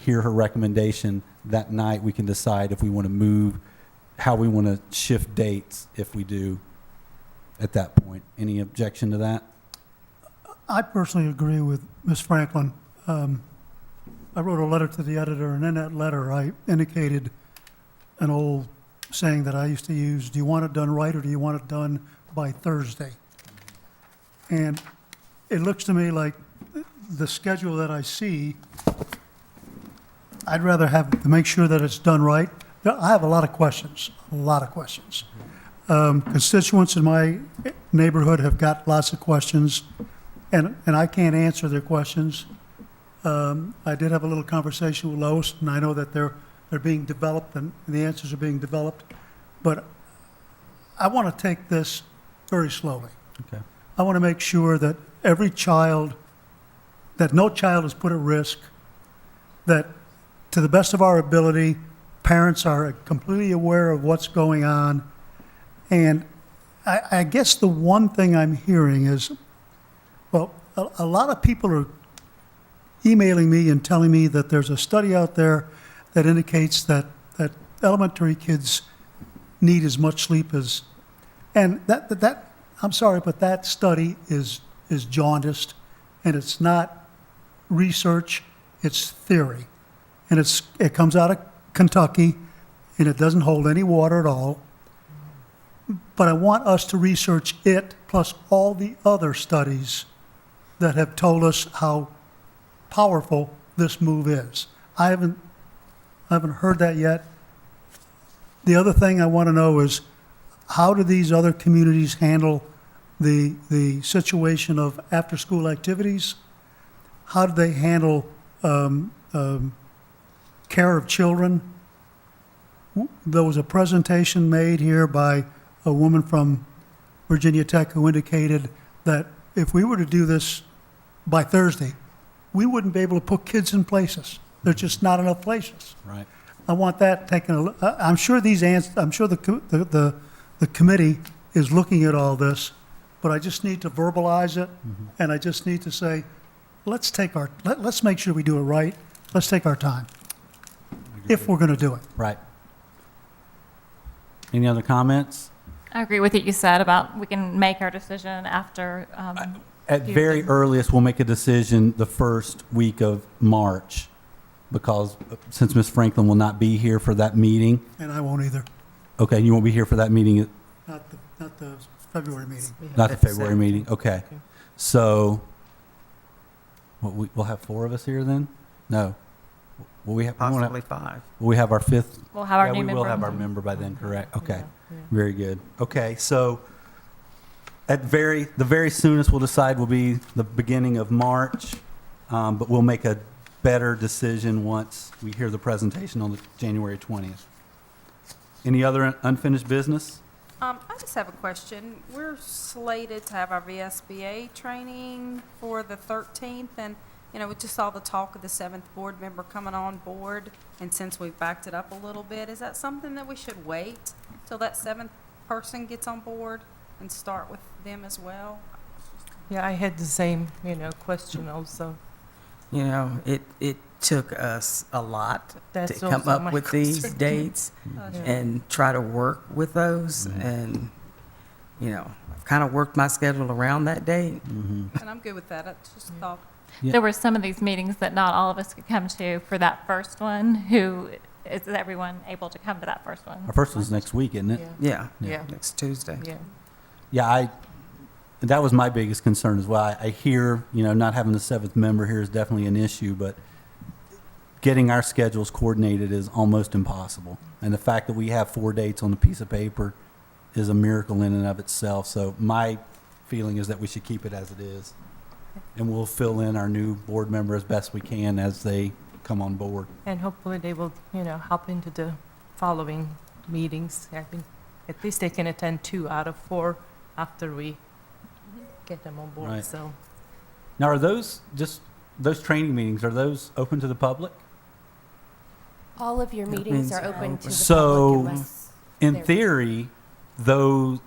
hear her recommendation that night, we can decide if we want to move, how we want to shift dates if we do at that point. Any objection to that? I personally agree with Ms. Franklin. I wrote a letter to the editor, and in that letter, I indicated an old saying that I used to use: do you want it done right, or do you want it done by Thursday? And it looks to me like the schedule that I see I'd rather have, to make sure that it's done right. I have a lot of questions, a lot of questions. Constituents in my neighborhood have got lots of questions, and I can't answer their questions. I did have a little conversation with Lois, and I know that they're being developed, and the answers are being developed. But I want to take this very slowly. Okay. I want to make sure that every child, that no child is put at risk, that to the best of our ability, parents are completely aware of what's going on. And I guess the one thing I'm hearing is, well, a lot of people are emailing me and telling me that there's a study out there that indicates that elementary kids need as much sleep as, and that I'm sorry, but that study is jaundiced, and it's not research, it's theory. And it comes out of Kentucky, and it doesn't hold any water at all. But I want us to research it, plus all the other studies that have told us how powerful this move is. I haven't heard that yet. The other thing I want to know is, how do these other communities handle the situation of after-school activities? How do they handle care of children? There was a presentation made here by a woman from Virginia Tech who indicated that if we were to do this by Thursday, we wouldn't be able to put kids in places. There's just not enough places. Right. I want that taken. I'm sure the committee is looking at all this, but I just need to verbalize it, and I just need to say, let's make sure we do it right. Let's take our time, if we're going to do it. Right. Any other comments? I agree with what you said about we can make our decision after. At very earliest, we'll make a decision the first week of March, because since Ms. Franklin will not be here for that meeting. And I won't either. Okay, you won't be here for that meeting, Not the February meeting. not the February meeting. Okay. So, we'll have 4 of us here then? No. Will we have, Possibly 5. will we have our 5th? We'll have our Yeah, new we member. will have our member by then, correct? Okay, Yeah. very good. Okay, so the very soonest we'll decide will be the beginning of March, but we'll make a better decision once we hear the presentation on the January 20th. Any other unfinished business? I just have a question. We're slated to have our VSBA training for the 13th, and, we just saw the talk of the 7th board member coming on board, and since we've backed it up a little bit, is that something that we should wait till that 7th person gets on board and start with them as well? Yeah, I had the same, question also. It took us a lot That's to come also up my with these question. dates Yeah. and try to work with those. And, I've kind of worked my schedule around that date. And I'm good with that. I just thought, Yeah. There were some of these meetings that not all of us could come to for that first one. Is everyone able to come to that first one? Our first one's next week, isn't it? Yeah, Yeah. next Tuesday. Yeah. Yeah, that was my biggest concern as well. I hear, not having the 7th member here is definitely an issue, but getting our schedules coordinated is almost impossible. And the fact that we have 4 dates on a piece of paper is a miracle in and of itself. So my feeling is that we should keep it as it is. And we'll fill in our new board member as best we can as they come on board. And hopefully they will, hop into the following meetings. At least they can attend 2 out of 4 after we get them on board, Right. so. Now, are those training meetings, are those open to the public? All of your That meetings means are open to the So, public unless In they're- theory, though,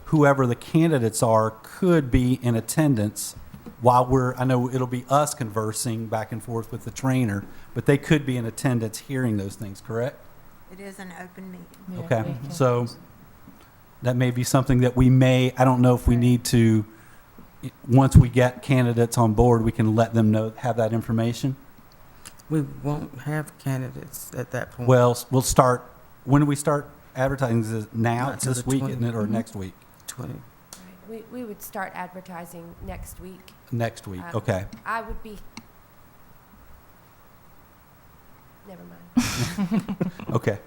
whoever the candidates are could be in attendance while I know it'll be us conversing back and forth with the trainer, but they could be in attendance hearing those things, correct? It is an open meeting. Yeah, Okay, they can. so that may be something that I don't know if we need to, once we get candidates on board, we can let them know, have that information? We won't have candidates at that point. Well, when do we start advertising? Is it now, Not till this the week, 20. isn't it, or Mhm. next week? 20. We would start advertising next week. Next week, Um, okay. I would be, Never mind. Okay.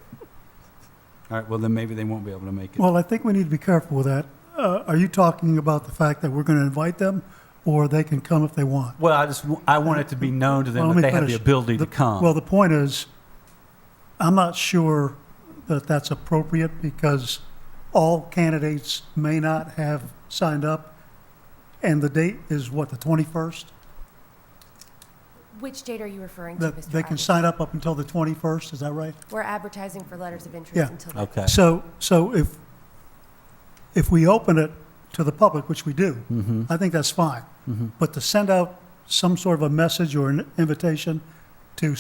All right, well, then maybe they won't be able to make it. Well, I think we need to be careful with that. Are you talking about the fact that we're going to invite them, or they can come if they want? Well, I want it to be known to them Well, that let me they have the finish. ability to come. Well, the point is, I'm not sure that that's appropriate because all candidates may not have signed up, and the date is what, the 21st? Which date are you referring to, Mr. That they can Ivers? sign up until the 21st, is that right? We're advertising for letters of interest Yeah. until then. Okay. So if we open it to the public, which we do, Mm-hmm. I think that's fine. Mm-hmm. But to send out some sort of a message or an invitation to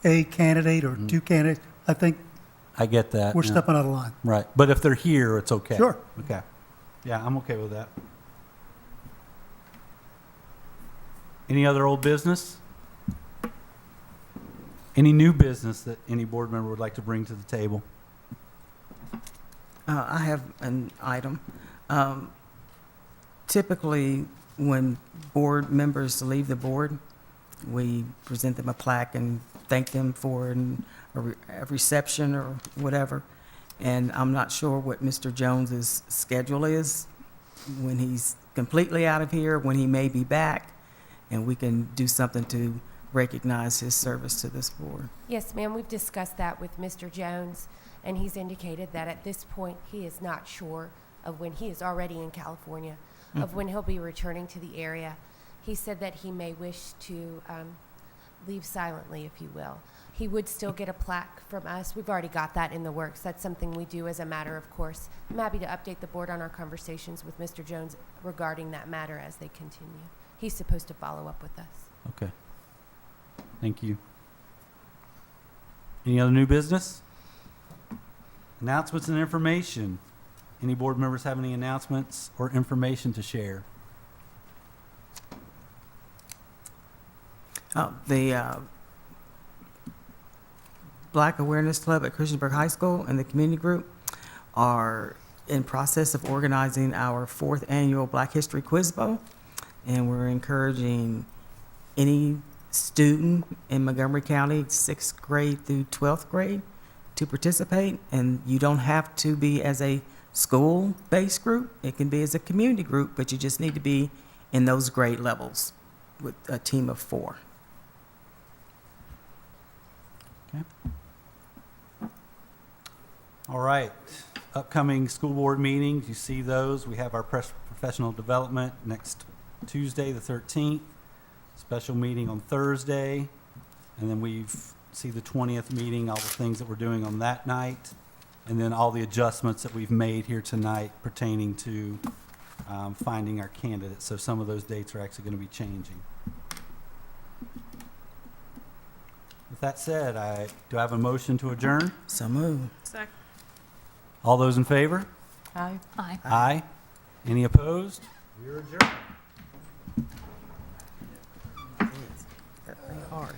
a candidate or two candidates, I think I get that. we're yeah. stepping out of line. Right. But if they're here, it's okay. Sure. Okay. Yeah, I'm okay with that. Any other old business? Any new business that any board member would like to bring to the table? I have an item. Typically, when board members leave the board, we present them a plaque and thank them for a reception or whatever. And I'm not sure what Mr. Jones's schedule is, when he's completely out of here, when he may be back, and we can do something to recognize his service to this board. Yes, ma'am, we've discussed that with Mr. Jones, and he's indicated that at this point, he is not sure of when he is already in California, of when he'll be returning to the area. He said that he may wish to leave silently, if you will. He would still get a plaque from us. We've already got that in the works. That's something we do as a matter of course. I'm happy to update the board on our conversations with Mr. Jones regarding that matter as they continue. He's supposed to follow up with us. Okay. Thank you. Any other new business? Announcements and information. Any board members have any announcements or information to share? The Black Awareness Club at Christiansburg High School and the community group are in process of organizing our 4th annual Black History Quiz Bowl. And we're encouraging any student in Montgomery County, 6th grade through 12th grade, to participate. And you don't have to be as a school-based group. It can be as a community group, but you just need to be in those grade levels with a team of 4. Okay. All right. Upcoming school board meetings, you see those. We have our professional development next Tuesday, the 13th. Special meeting on Thursday. And then we see the 20th meeting, all the things that we're doing on that night. And then all the adjustments that we've made here tonight pertaining to finding our candidates. So some of those dates are actually going to be changing. With that said, do I have a motion to adjourn? So move. Second. All those in favor? Aye. Aye. Aye. Any opposed? We are adjourned. Hard.